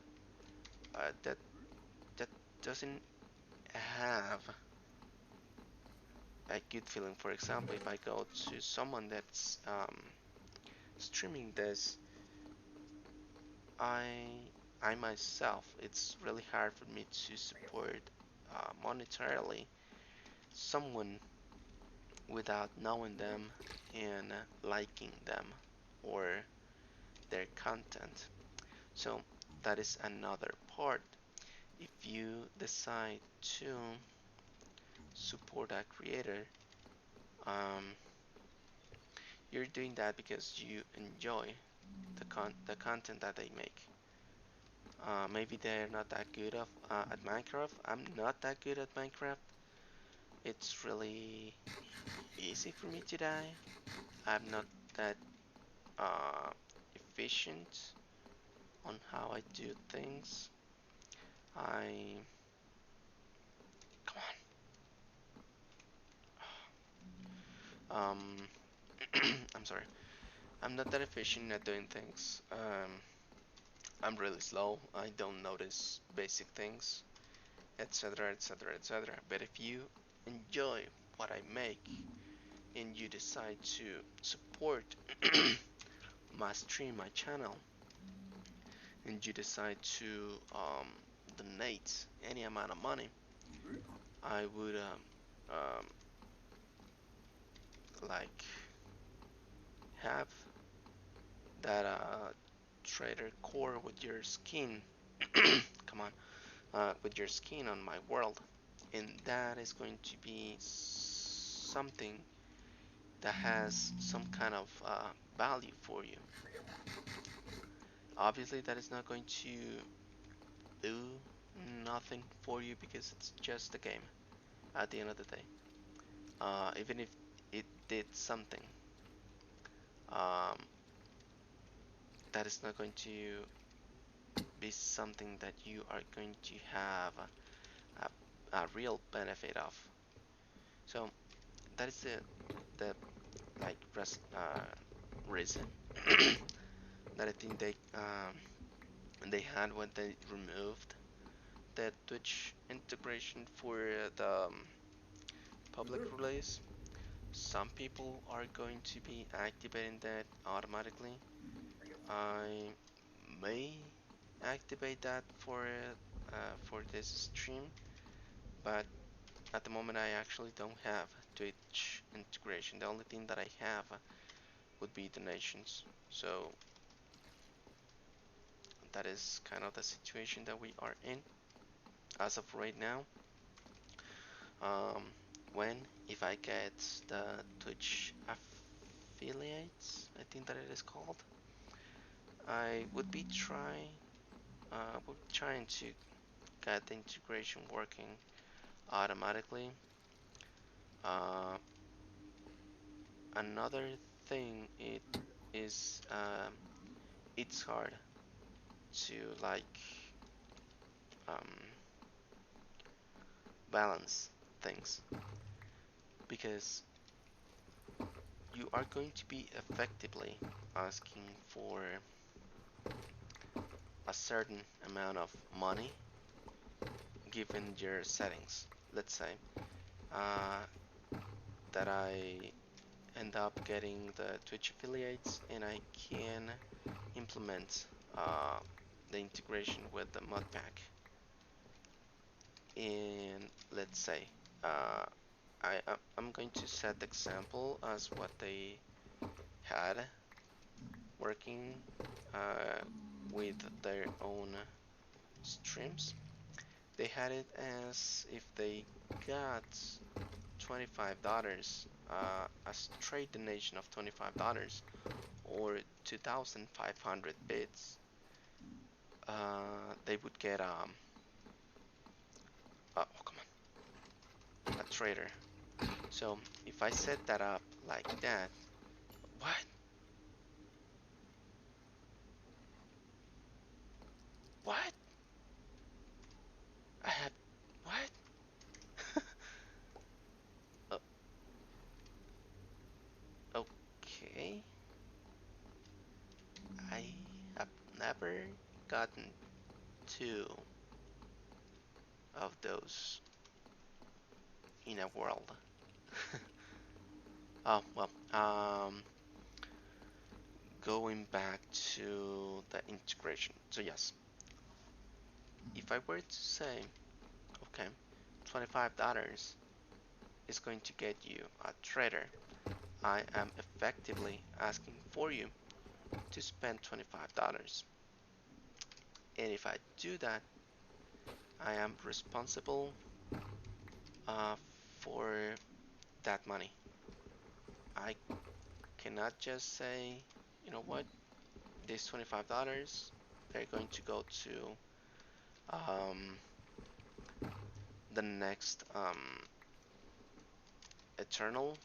That doesn't have a good feeling. For example, if I go to someone that's streaming this, I I myself, it's really hard for me to support monetarily someone without knowing them and liking them or their content. So that is another part. If you decide to support a creator, um, you're doing that because you enjoy the content that they make. Maybe they're not that good at Minecraft. I'm not that good at Minecraft. It's really easy for me to die. I'm not that uh, efficient on how I do things. I come on. I'm sorry. I'm not that efficient at doing things. I'm really slow. I don't notice basic things, etc., etc., etc. But if you enjoy what I make and you decide to support my stream, my channel, and you decide to donate any amount of money, I would like have that trader core with your skin. Come on, with your skin on my world, and that is going to be something that has some kind of value for you. Obviously, that is not going to do nothing for you because it's just a game at the end of the day. Even if it did something, um, that is not going to be something that you are going to have a real benefit of. So that is the like reason that I think they had when they removed the Twitch integration for the public release. Some people are going to be activating that automatically. I may activate that for this stream, but at the moment I actually don't have Twitch integration. The only thing that I have would be donations. So that is kind of the situation that we are in as of right now. Um, when if I get the Twitch affiliates, I think that it is called, I would trying to get the integration working automatically. Uh, Another thing it is it's hard to like um, balance things because you are going to be effectively asking for a certain amount of money given your settings. Let's say uh, that I end up getting the Twitch affiliates and I can implement uh, the integration with the modpack. And let's say uh, I'm going to set the example as what they had working uh, with their own streams. They had it as if they got $25, a straight donation of $25 or 2,500 bits, they would get oh come on, a trader. So if I set that up like that, what? What? I have what? uh, okay. I have never gotten two of those in a world. Oh well. Going back to the integration. So yes, if I were to say, okay, $25 is going to get you a trader, I am effectively asking for you to spend $25. And if I do that, I am responsible uh, for that money. I cannot just say, you know what, this $25, they're going to go to um, the next Eternal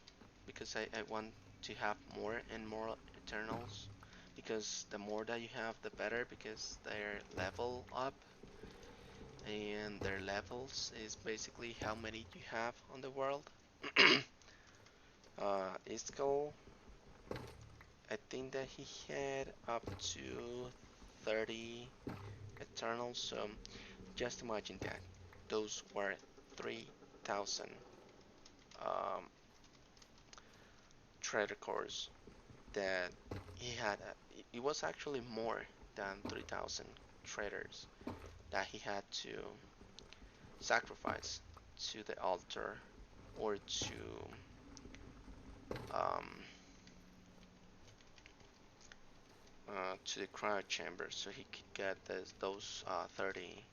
because I want to have more and more Eternals because the more that you have, the better because they're level up and their levels is basically how many you have on the world. Iskall, I think that he had up to 30 Eternals, so just imagine that. Those were 3,000 um, trader cores that he had. It was actually more than 3,000 traders that he had to sacrifice to the altar or um, to the cryo chamber so he could get those 30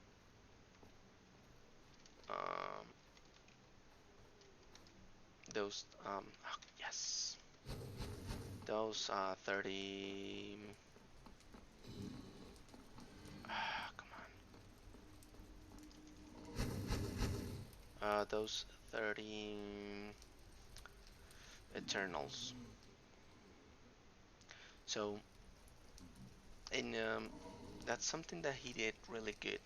um, those yes Those 30. Come on. Those 30 Eternals. So, and that's something that he did really good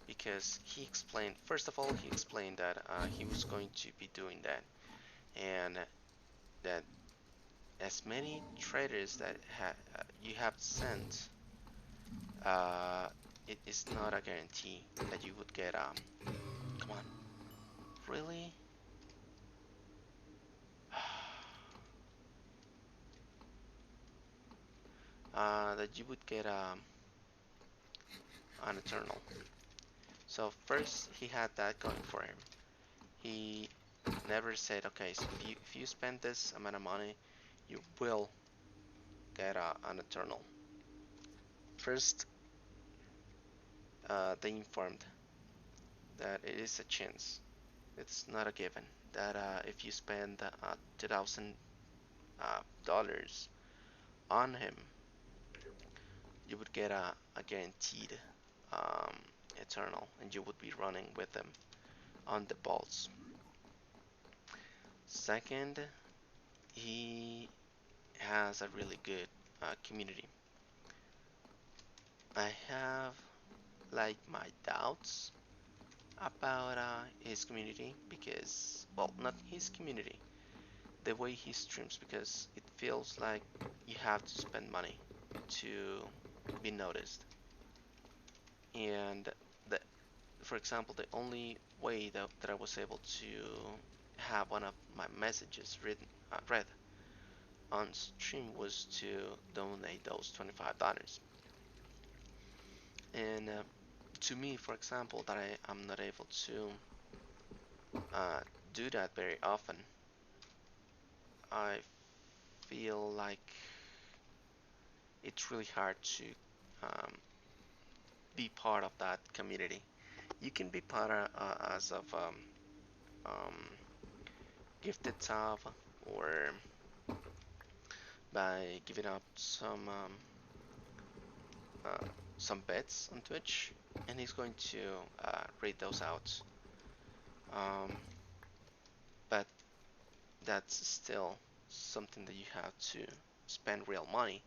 because he explained. First of all, he explained that he was going to be doing that, and that as many traders that you have sent, uh, it is not a guarantee that you would get. Come on, really? That you would get an eternal. So first he had that going for him. He never said, okay, so if you spend this amount of money, you will get an eternal. First, they informed that it is a chance. It's not a given. That if you spend $2,000 on him, you would get a guaranteed um, eternal, and you would be running with them on the balls. Second, he has a really good community. I have like my doubts about his community because, well, not his community, the way he streams, because it feels like you have to spend money to be noticed. And the, for example, the only way that I was able to have one of my messages read on stream was to donate those $25. And to me, for example, that I am not able to uh, do that very often, I feel like it's really hard to um, be part of that community. You can be part of, as of um, gifted sub or by giving up uh, some bets on Twitch, and he's going to read those out. Um, but that's still something that you have to spend real money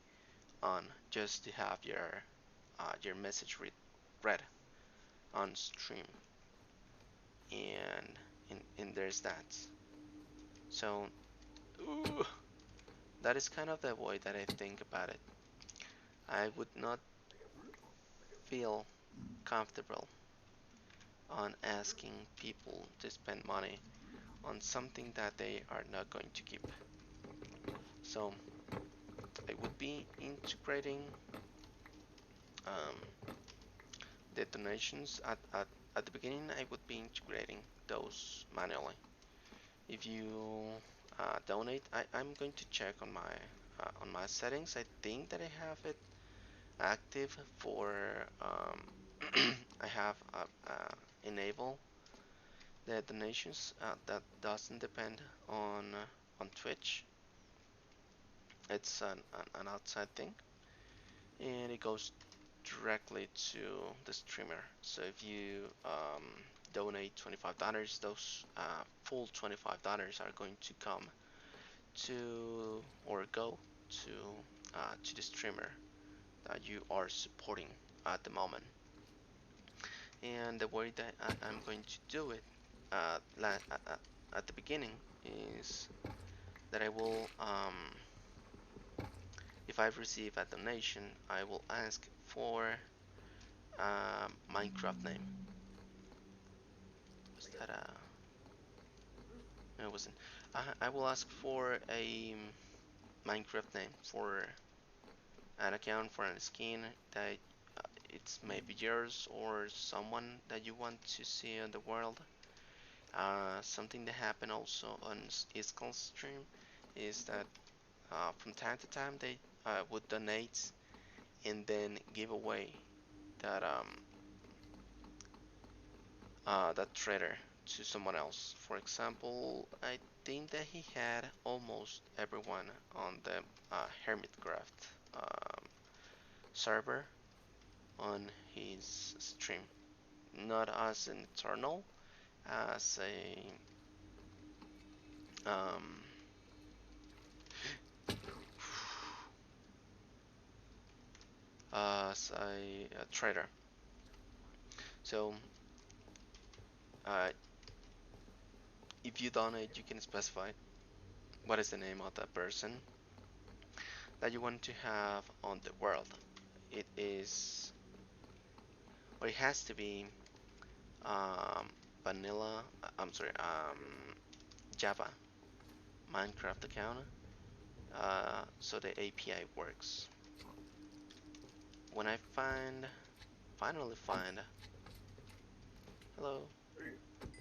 on just to have your message read on stream, and there's that. So ooh, that is kind of the way that I think about it. I would not feel comfortable on asking people to spend money on something that they are not going to keep. So I would be integrating um, the donations at the beginning. I would be integrating those manually. If you donate, I'm going to check on my settings. I think that I have it active for I have enable the donations that doesn't depend on Twitch. It's an outside thing, and it goes directly to the streamer. So if you donate $25, those full $25 are going to come to or go to the streamer that you are supporting at the moment. And the way that I'm going to do it at the beginning is that I will, if I receive a donation, I will ask for a Minecraft name. Was that a? No, it wasn't. I will ask for a Minecraft name for an account, for a skin that it's maybe yours or someone that you want to see in the world. Something that happened also on Iskal's stream is that from time to time they would donate and then give away that that trader to someone else. For example, I think that he had almost everyone on the Hermitcraft server on his stream. Not as an Eternal, as um, a trader. So uh, if you donate, you can specify what is the name of the person that you want to have on the world. It is, or it has to be um, vanilla. I'm sorry, Java Minecraft account. So the API works. When I finally find, hello,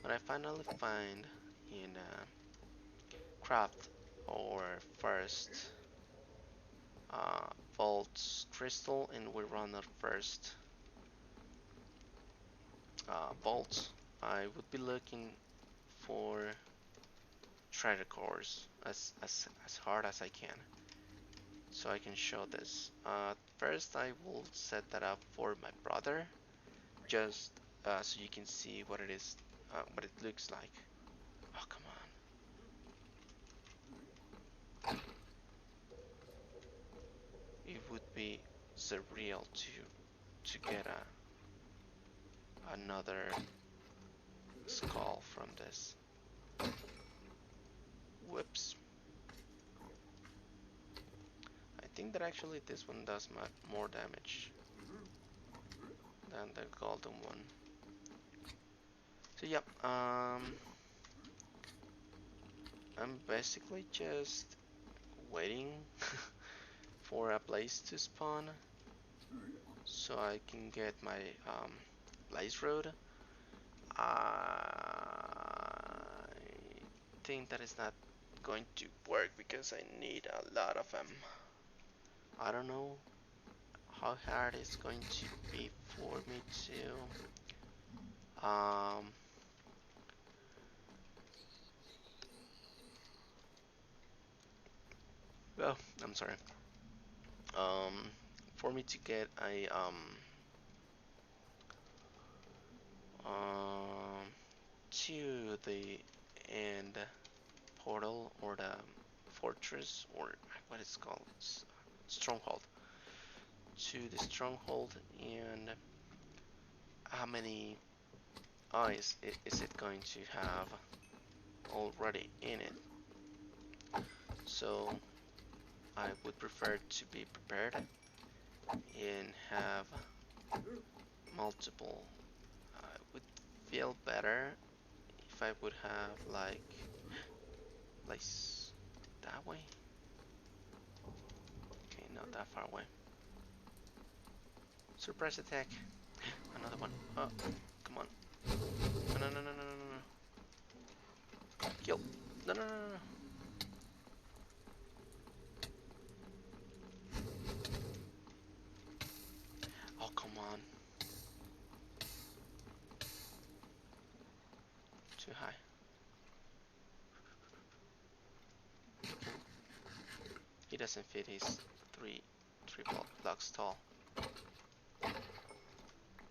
when I finally find in craft or first vault crystal, and we run our first vault, I would be looking for treasure cores as hard as I can, so I can show this. First, I will set that up for my brother, just so you can see what it is, what it looks like. Oh, come on! It would be surreal to get another skull from this. Whoops! I think that actually this one does more damage than the golden one. So yep, I'm basically just waiting for a place to spawn so I can get my blaze road. I think that is not going to work because I need a lot of them. I don't know how hard it's going to be for me to well, I'm sorry. Um for me to get a um to the end portal or the fortress, or what it's called, stronghold, to the stronghold, and how many eyes is it going to have already in it. So I would prefer to be prepared and have multiple. I would feel better if I would have like place that way. Okay, not that far away. Surprise attack. Another one. Oh, come on. No, no, no, no, no, no, no. Kill. No, no, no, no, no. Oh, come on. Too high. He doesn't fit his three blocks tall.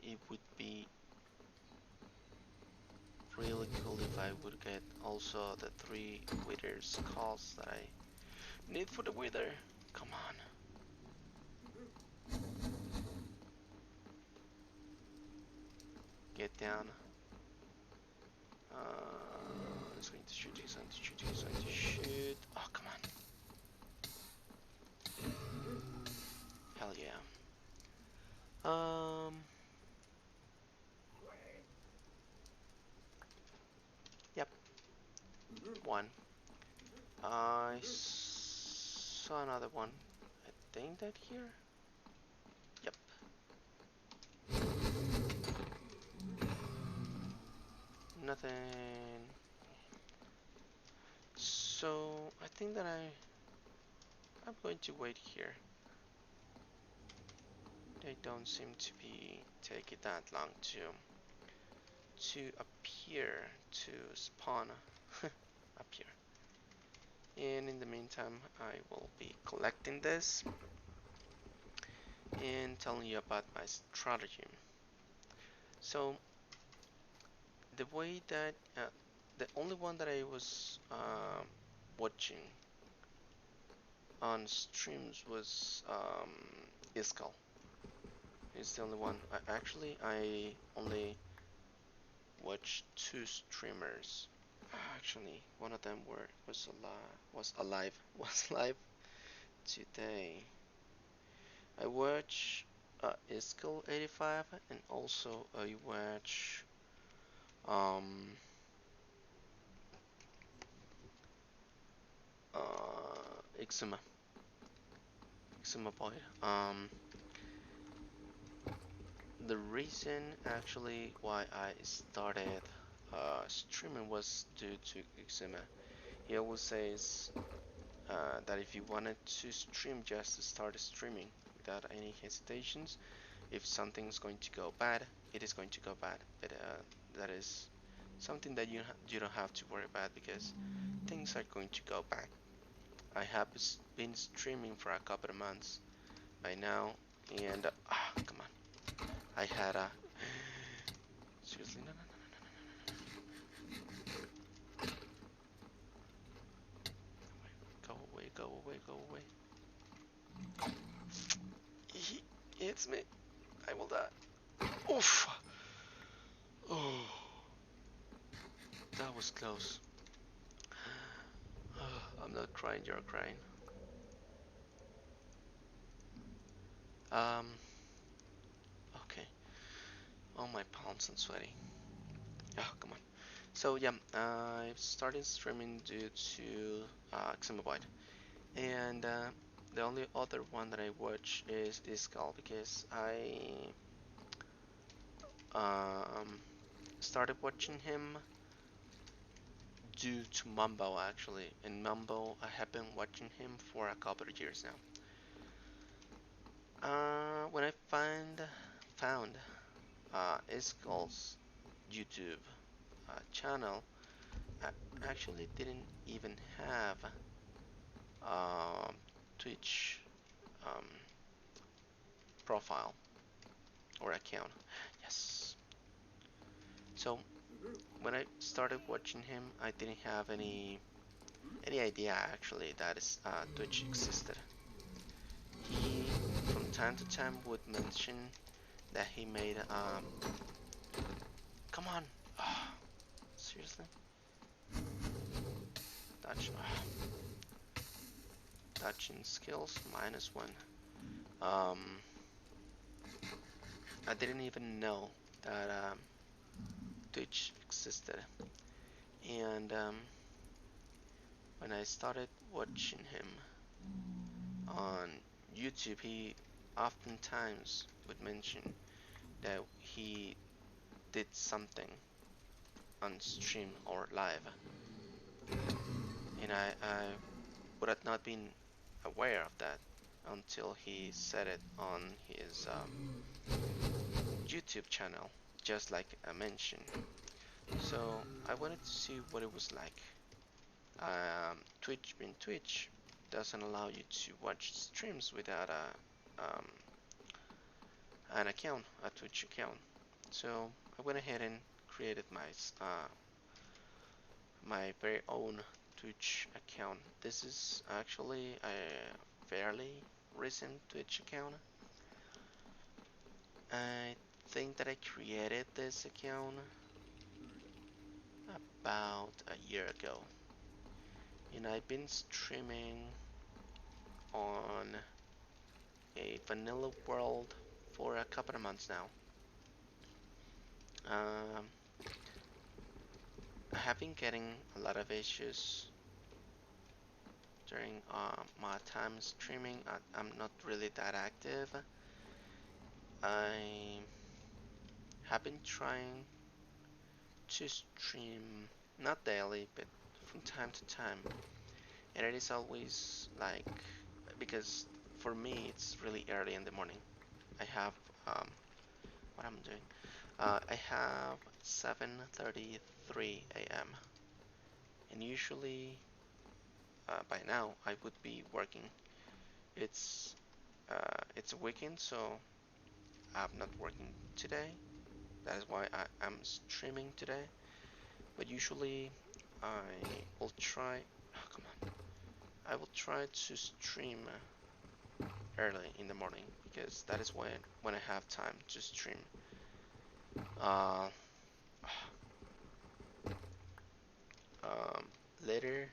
It would be really cool if I would get also the 3 wither skulls that I need for the wither. Come on. Get down. He's going to shoot, he's going to shoot, he's going to shoot. Oh, come on. Hell yeah. Yep. One. I saw another one. I think that here. Yep. Nothing. So I think that I'm going to wait here. They don't seem to be taking that long to appear to spawn up here. And in the meantime, I will be collecting this and telling you about my strategy. So the way that the only one that I was watching on streams was Iskal. It's the only one. I only watched two streamers. Actually, one of them was alive was live today. I watch Iskal 85 and also I watch um Eczema Boy. The reason actually why I started streaming was due to Eczema. He always says that if you wanted to stream, just start streaming without any hesitations. If something's going to go bad, it is going to go bad. But that is something that you don't have to worry about because things are going to go back. I have been streaming for a couple of months by now, and come on, I had a seriously no no no, go away, go away. He hits me, I will die. Oof. Oh, that was close. I'm not crying, you're crying. Um, okay. Oh, my palms are sweaty. Oh, come on. So yeah, I started streaming due to Xenoblade, and the only other one that I watch is Iskal because I um, started watching him due to Mumbo actually. And Mumbo, I have been watching him for a couple of years now. When I found Iskal's YouTube channel, I actually didn't even have Twitch um, profile or account. Yes. So when I started watching him, I didn't have any idea actually that Twitch existed. He from time to time would mention that he made come on, seriously, touch touching skills -1. Um, I didn't even know that Twitch existed, and when I started watching him on YouTube, he oftentimes would mention that he did something on stream or live, and I would have not been aware of that until he said it on his YouTube channel, just like I mentioned. So I wanted to see what it was like. Twitch being Twitch doesn't allow you to watch streams without an account, a Twitch account. So I went ahead and created my very own Twitch account. This is actually a fairly recent Twitch account. I think that I created this account about a year ago, and I've been streaming on a vanilla world for a couple of months now. Um, I have been getting a lot of issues during my time streaming. I'm not really that active. I have been trying to stream not daily, but from time to time, and it is always like because for me it's really early in the morning. I have what I'm doing. I have 7:33 a.m. and usually by now I would be working. It's it's a weekend, so I'm not working today. That is why I'm streaming today. But usually I will try. Oh, come on. I will try to stream early in the morning because that is when I have time to stream. Uh, um, Later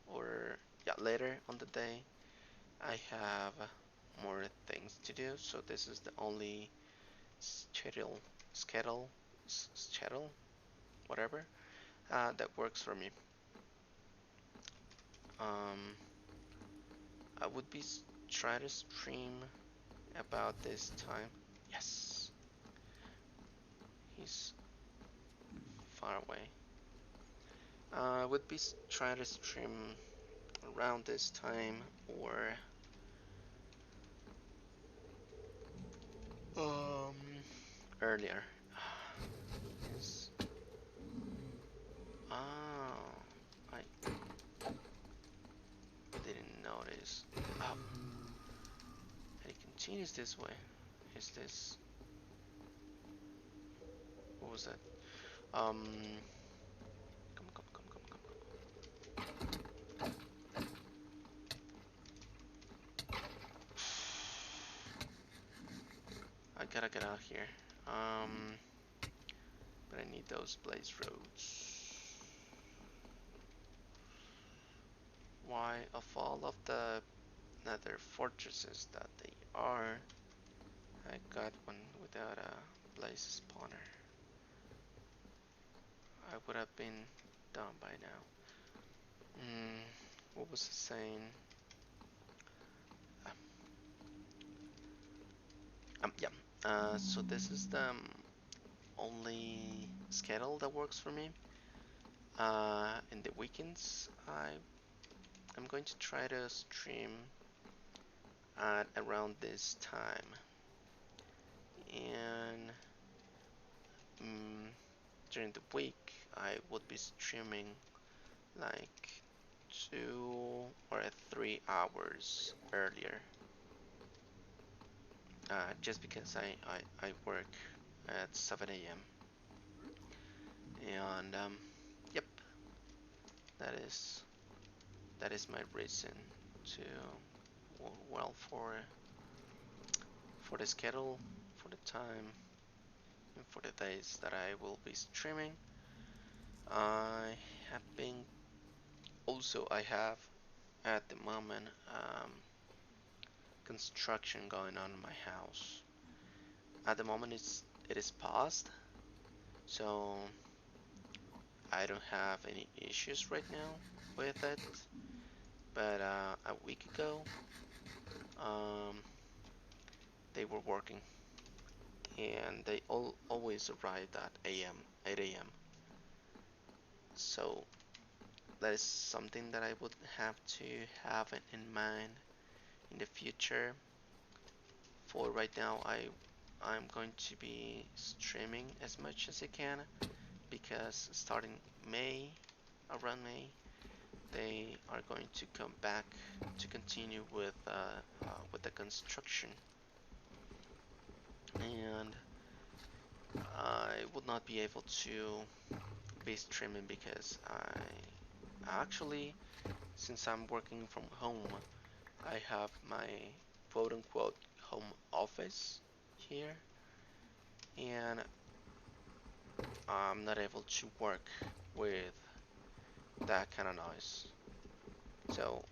or yeah, later on the day, I have more things to do. So this is the only schedule, schedule, schedule, whatever that works for me. Um, I would be try to stream about this time. Yes, he's far away. I would be try to stream around this time or um earlier. Yes. Oh, I didn't notice. Oh, and it continues this way. Is this? What was that? Come, come, come, come, come, I gotta get out here. But I need those blaze roads. Why, of all of the nether fortresses that they are, I got one without a blaze spawner. I would have been done by now. What was it saying? Yeah. So this is the only schedule that works for me. In the weekends, I'm going to try to stream at around this time, and mm, during the week I would be streaming like 2 or 3 hours earlier, just because I work at 7 a.m. and yep, that is that is my reason to well for the schedule, for the time, and for the days that I will be streaming. I have been also I have at the moment construction going on in my house. At the moment it is paused, so I don't have any issues right now with it. But a week ago, um, they were working, and they always arrived at 8 a.m. So that is something that I would have to have it in mind in the future. For right now, I'm going to be streaming as much as I can because starting May, around May, they are going to come back to continue with the construction, and I would not be able to be streaming because I actually, since I'm working from home, I have my quote unquote home office here, and I'm not able to work with that kind of noise. So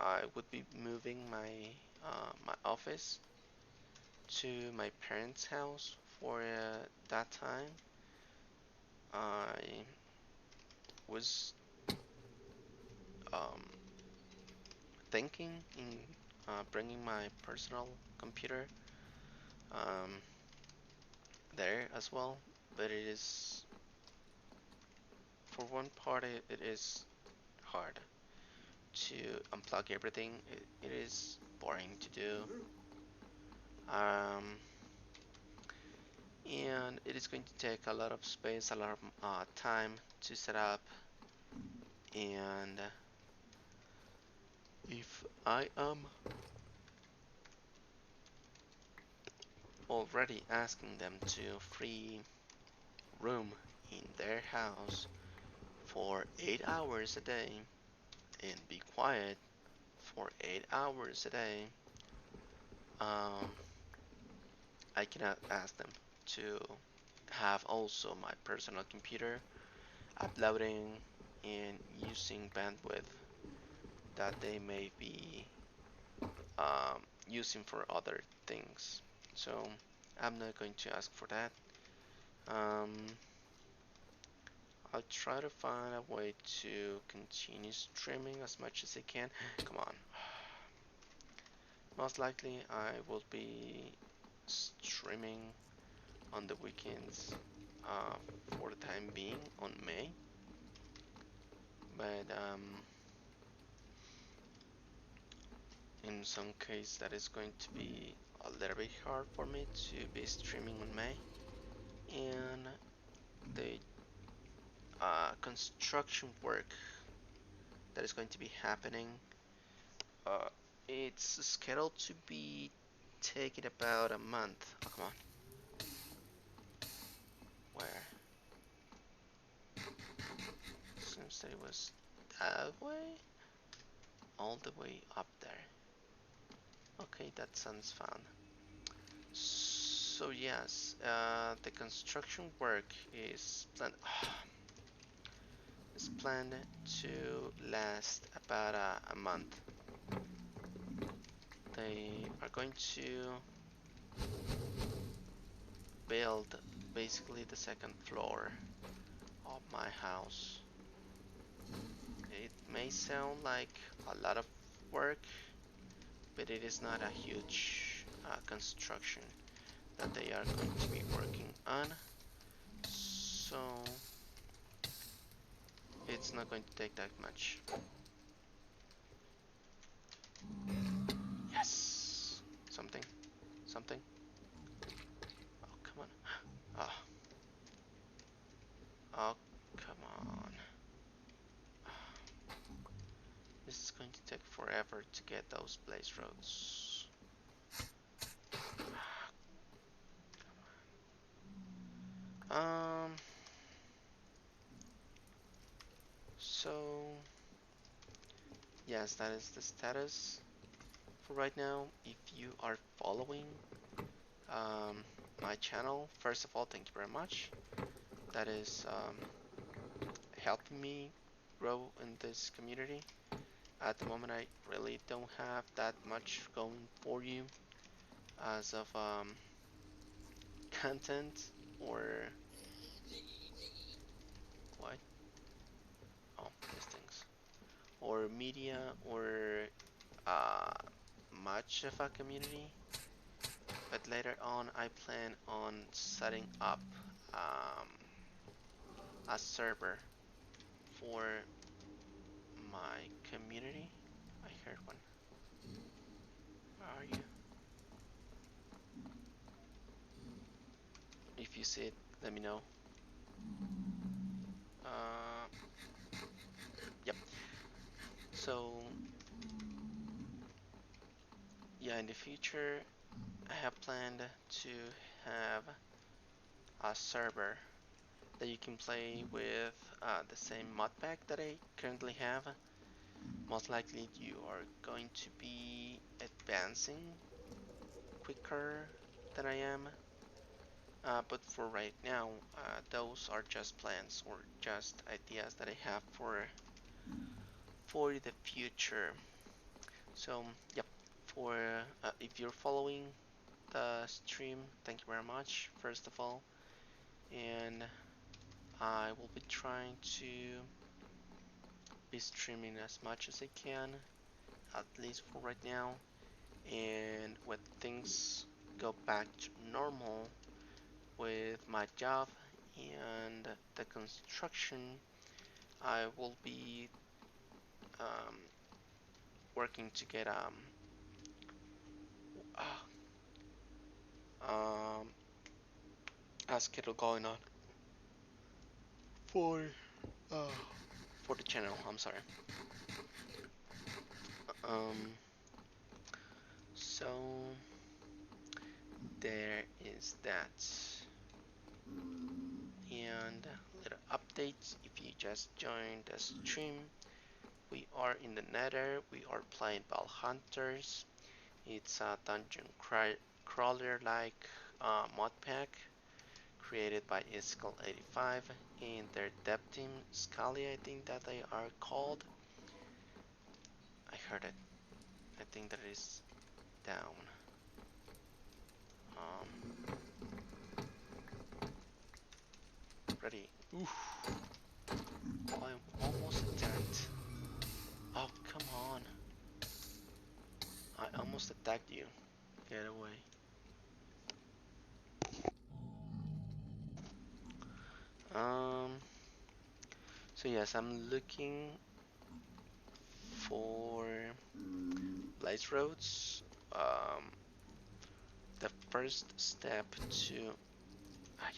I would be moving my office to my parents' house for that time. I was um, thinking in bringing my personal computer um, there as well, but it is for one part it is hard to unplug everything. It is boring to do. Um, and it is going to take a lot of space, a lot of time to set up, and if I am already asking them to free room in their house for 8 hours a day and be quiet for 8 hours a day, um, I cannot ask them to have also my personal computer uploading and using bandwidth that they may be using for other things. So I'm not going to ask for that. Um, I'll try to find a way to continue streaming as much as I can. Come on. Most likely I will be streaming on the weekends uh, for the time being on May. But in some case that is going to be a little bit hard for me to be streaming on May. And the construction work that is going to be happening, uh, it's scheduled to be taking about a month. Oh, come on. Where? Seems that it was that way? All the way up there. Okay, that sounds fun. So yes, the construction work is planned. Is planned to last about a month. They are going to build basically the second floor of my house. It may sound like a lot of work, but it is not a huge construction that they are going to be working on. So it's not going to take that much. Yes! Something. Something. Oh, come on. Oh. Oh, come on. This is going to take forever to get those blaze roads. Um. So yes, that is the status for right now. If you are following my channel, first of all, thank you very much. That is helping me grow in this community. At the moment, I really don't have that much going for you as of content or what? Oh, these things. Or media or uh, much of a community. But later on, I plan on setting up um, a server for my community. I heard one. Where are you? If you see it, let me know. Uh, yep. So, yeah, in the future, I have planned to have a server that you can play with the same modpack that I currently have. Most likely, you are going to be advancing quicker than I am. But for right now, those are just plans or just ideas that I have for the future. So, yep. For if you're following the stream, thank you very much. First of all, and I will be trying to be streaming as much as I can, at least for right now. And when things go back to normal with my job and the construction, I will be um, working to get um, a schedule going on for uh, for the channel. I'm sorry. Um, so there is that. And little updates if you just joined the stream. We are in the Nether. We are playing Vaulthunters. It's a dungeon crawler like mod pack created by Skull85 and their dev team, Scully, I think that they are called. I heard it. I think that it is down. Ready. Oof. I'm almost attacked. Oh, come on. I almost attacked you. Get away. Um, so yes, I'm looking for blaze roads. Um, the first step to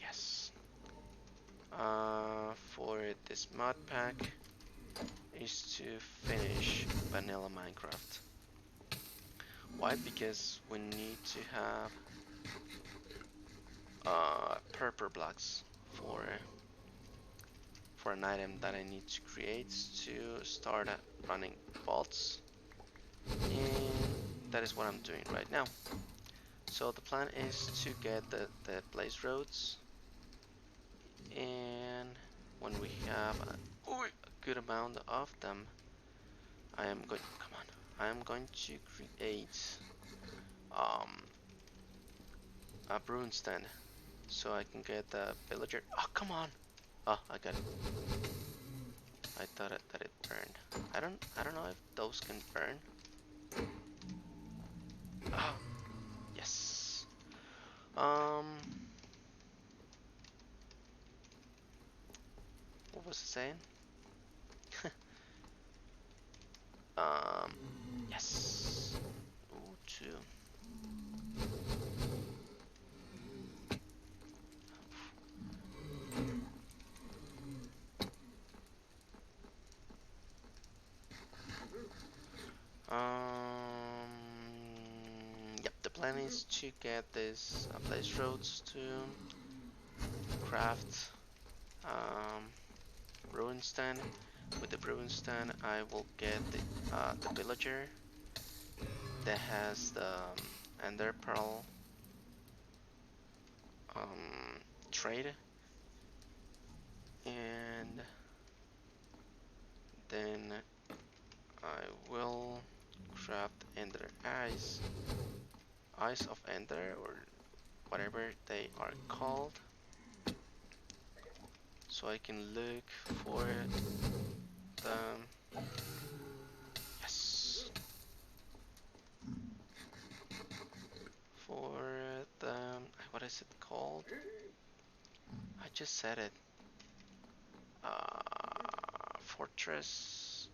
yes, for this mod pack is to finish vanilla Minecraft. Why? Because we need to have purple blocks for an item that I need to create to start running vaults, and that is what I'm doing right now. So the plan is to get the blaze roads, and when we have a good amount of them, I am going. Come on, I am going to create um, a brewing stand so I can get the villager. Oh, come on! Oh, I got it. I thought that it burned. I don't know if those can burn. Oh, yes. What was I saying? Um, yes. Ooh, two. Yep, the plan is to get this place roads to craft ruin stand. With the ruin stand, I will get the villager that has the ender pearl trade, and then I will craft ender eyes of ender, or whatever they are called, so I can look for the yes, for the what is it called? I just said it. Fortress.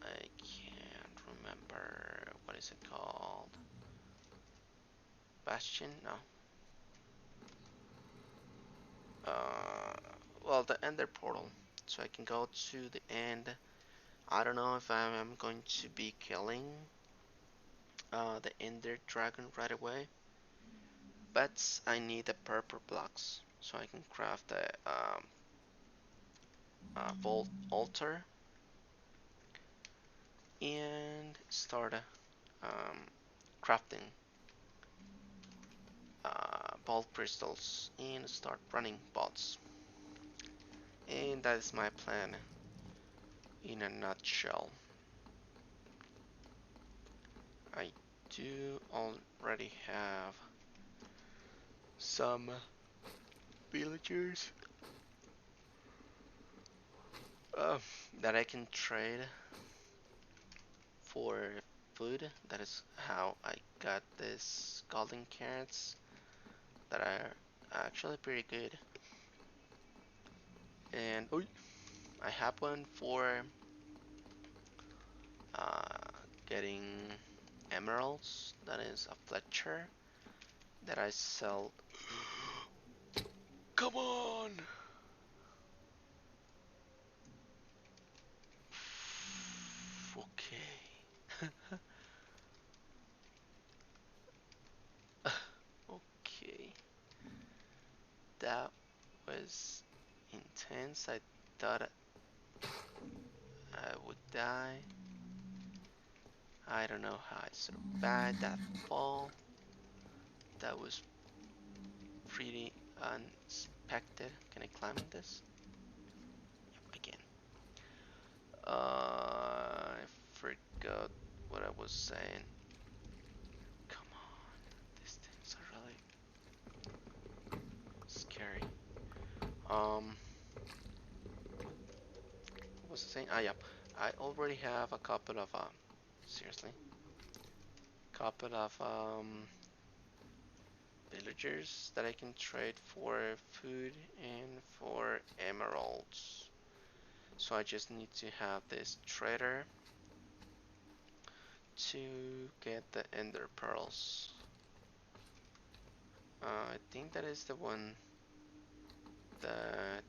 I can't remember what is it called. Bastion? No. Uh, well, the Ender Portal. So I can go to the end. I don't know if I'm going to be killing the Ender Dragon right away, but I need the purple blocks so I can craft the Vault Altar and start crafting vault crystals and start running bots. And that is my plan in a nutshell. I do already have some villagers uh, that I can trade for food. That is how I got these golden carrots that are actually pretty good. And oh, I have one for getting emeralds. That is a Fletcher that I sell. Come on! Okay, that was intense. I thought I would die. I don't know how I survived that fall. That was pretty unexpected. Can I climb on this? Yep, I can. I forgot what I was saying. Come on, these things are really scary. What was I saying? Ah, yeah. I already have a couple of seriously, couple of villagers that I can trade for food and for emeralds. So I just need to have this trader to get the ender pearls. I think that is the one that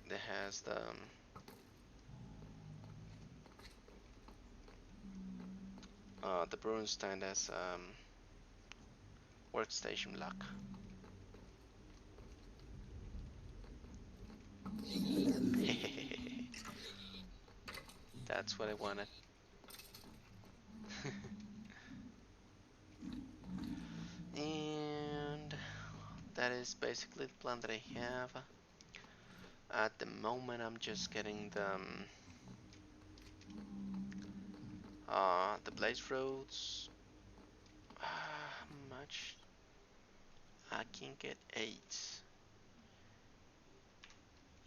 that has the Brunstein as workstation lock. That's what I wanted. And that is basically the plan that I have. At the moment, I'm just getting the blaze roads. How much? I can get 8.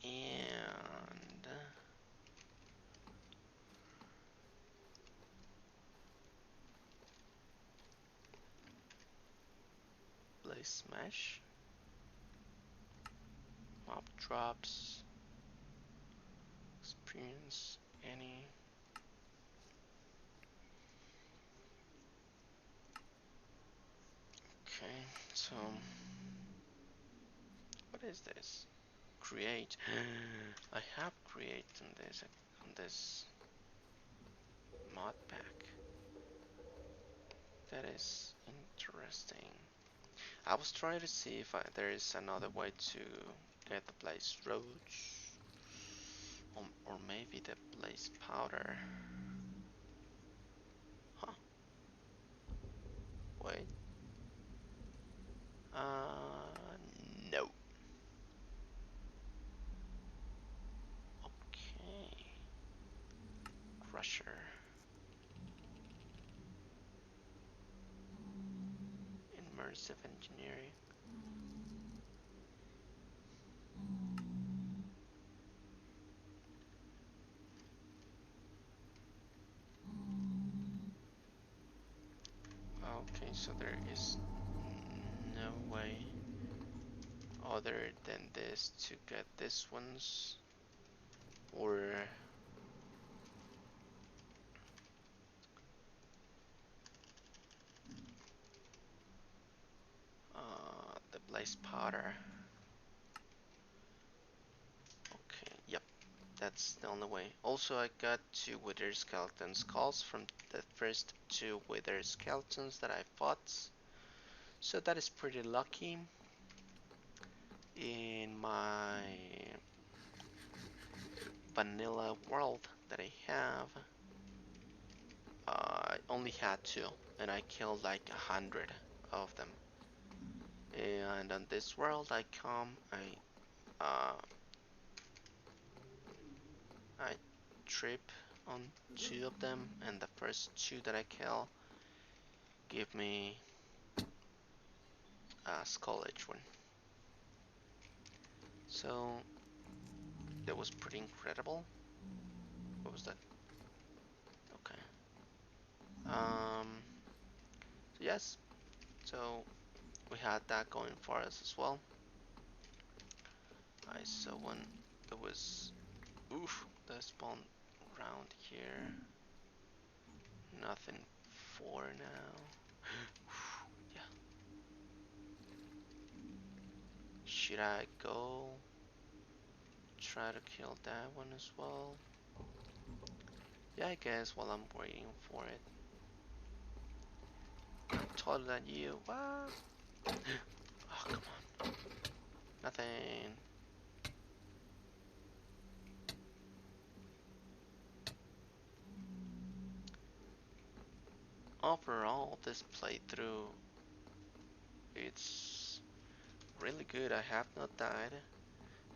And blaze smash. Mob drops. Experience any. Okay, so what is this? Create. I have create on this mod pack. That is interesting. I was trying to see if there is another way to get the blaze roads, or maybe the blaze powder. Huh? Wait. No. Okay. Crusher. Immersive engineering. Okay, so there is no way other than this to get this ones, or the blaze powder. Okay, yep, that's the only way. Also, I got 2 wither skeleton skulls from the first 2 wither skeletons that I fought, so that is pretty lucky. In my vanilla world that I have, I only had 2, and I killed like 100 of them. And on this world, uh, I trip on 2 of them, and the first 2 that I kill give me a skull edge one. So that was pretty incredible. What was that? Okay. So yes. So we had that going for us as well. I saw one that was oof. The spawn around here. Nothing for now. Yeah. Should I go try to kill that one as well? Yeah, I guess while I'm waiting for it, I'm taller than you. What? Oh, come on. Nothing. Overall, this playthrough, it's really good. I have not died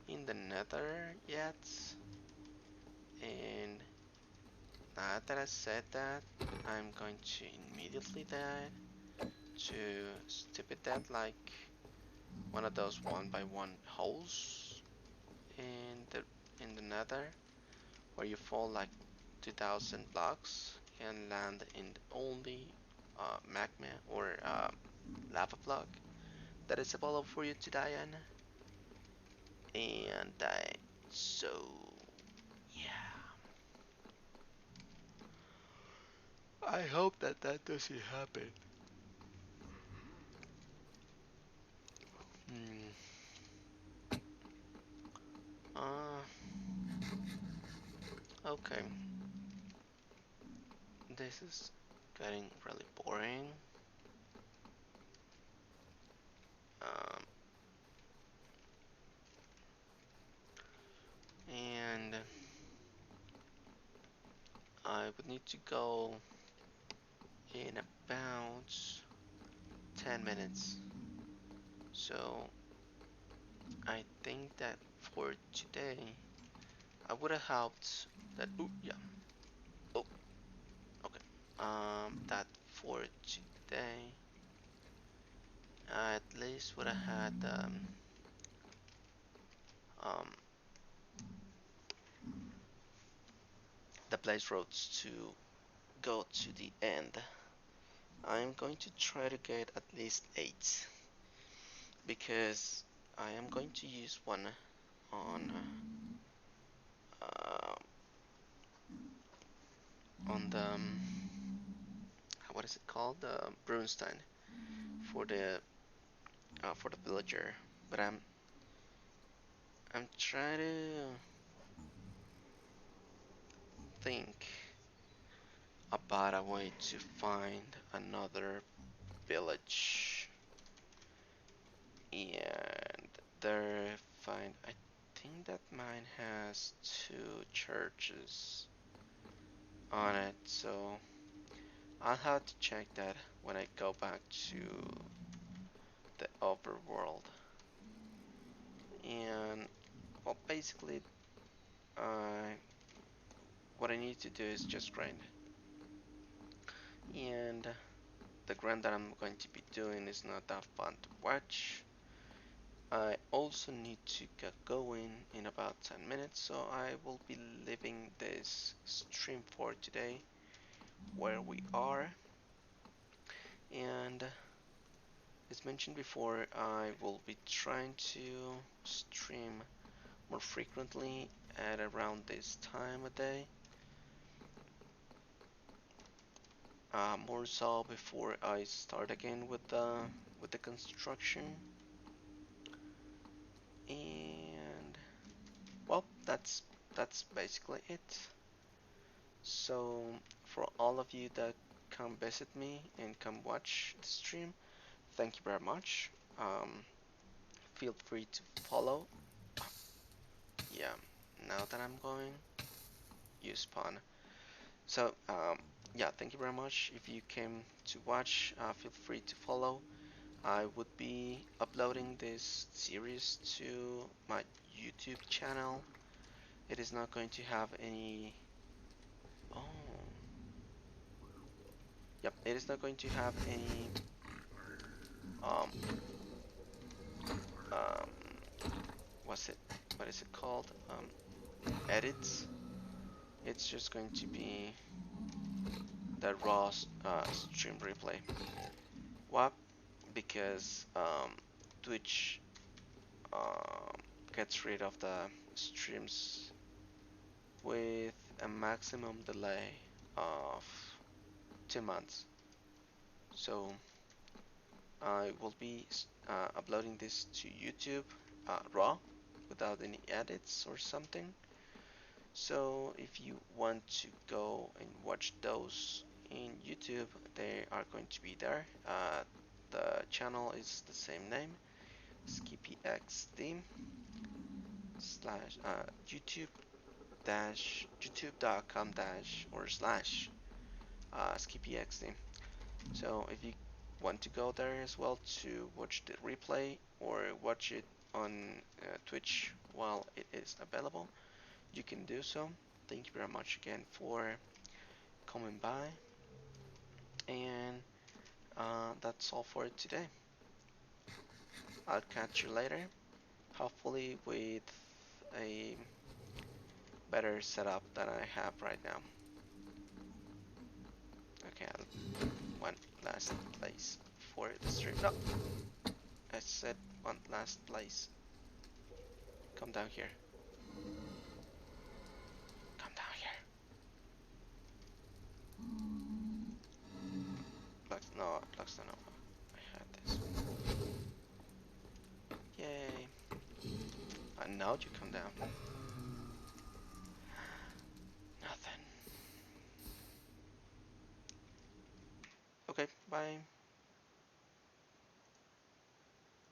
in the nether yet. And now that I said that, I'm going to immediately die to stupid death like one of those one by one holes in the nether where you fall like 2000 blocks and land in only magma or lava block that is available for you to die in and die. So yeah, I hope that that doesn't happen. Hmm. Uh, okay. This is getting really boring. Um, and I would need to go in about 10 minutes. So I think that for today, I would have helped that. Oh, yeah. Oh, okay. That for today, I at least would have had um, the blaze roads to go to the end. I'm going to try to get at least 8 because I am going to use one on uh, the what is it called, the Brunstein for the villager. But I'm trying to think about a way to find another village and there find. I think that mine has 2 churches on it, so I'll have to check that when I go back to the overworld. And well, basically, uh, what I need to do is just grind. And the grind that I'm going to be doing is not that fun to watch. I also need to get going in about 10 minutes, so I will be leaving this stream for today where we are. And as mentioned before, I will be trying to stream more frequently at around this time of day. More so before I start again with the construction. And well, that's basically it. So for all of you that come visit me and come watch the stream, thank you very much. Feel free to follow. Yeah, now that I'm going, you spawn. So yeah, thank you very much. If you came to watch, feel free to follow. I would be uploading this series to my YouTube channel. It is not going to have any. Oh, yep. It is not going to have any. Um, um, what's it? What is it called? Edits. It's just going to be the raw stream replay. Why? Because Twitch um, gets rid of the streams with a maximum delay of 2 months. So I will be uploading this to YouTube raw without any edits or something. So if you want to go and watch those in YouTube, they are going to be there. The channel is the same name, skippyxd slash YouTube dash youtube.com dash or slash skippyxd. So if you want to go there as well to watch the replay or watch it on Twitch while it is available, you can do so. Thank you very much again for coming by, and that's all for today. I'll catch you later, hopefully with a better setup than I have right now. Okay, one last place for the stream. No, I said one last place. Come down here. Come down here. Blocks don't know. I had this. Yay. And now you come down. Nothing. Okay, bye.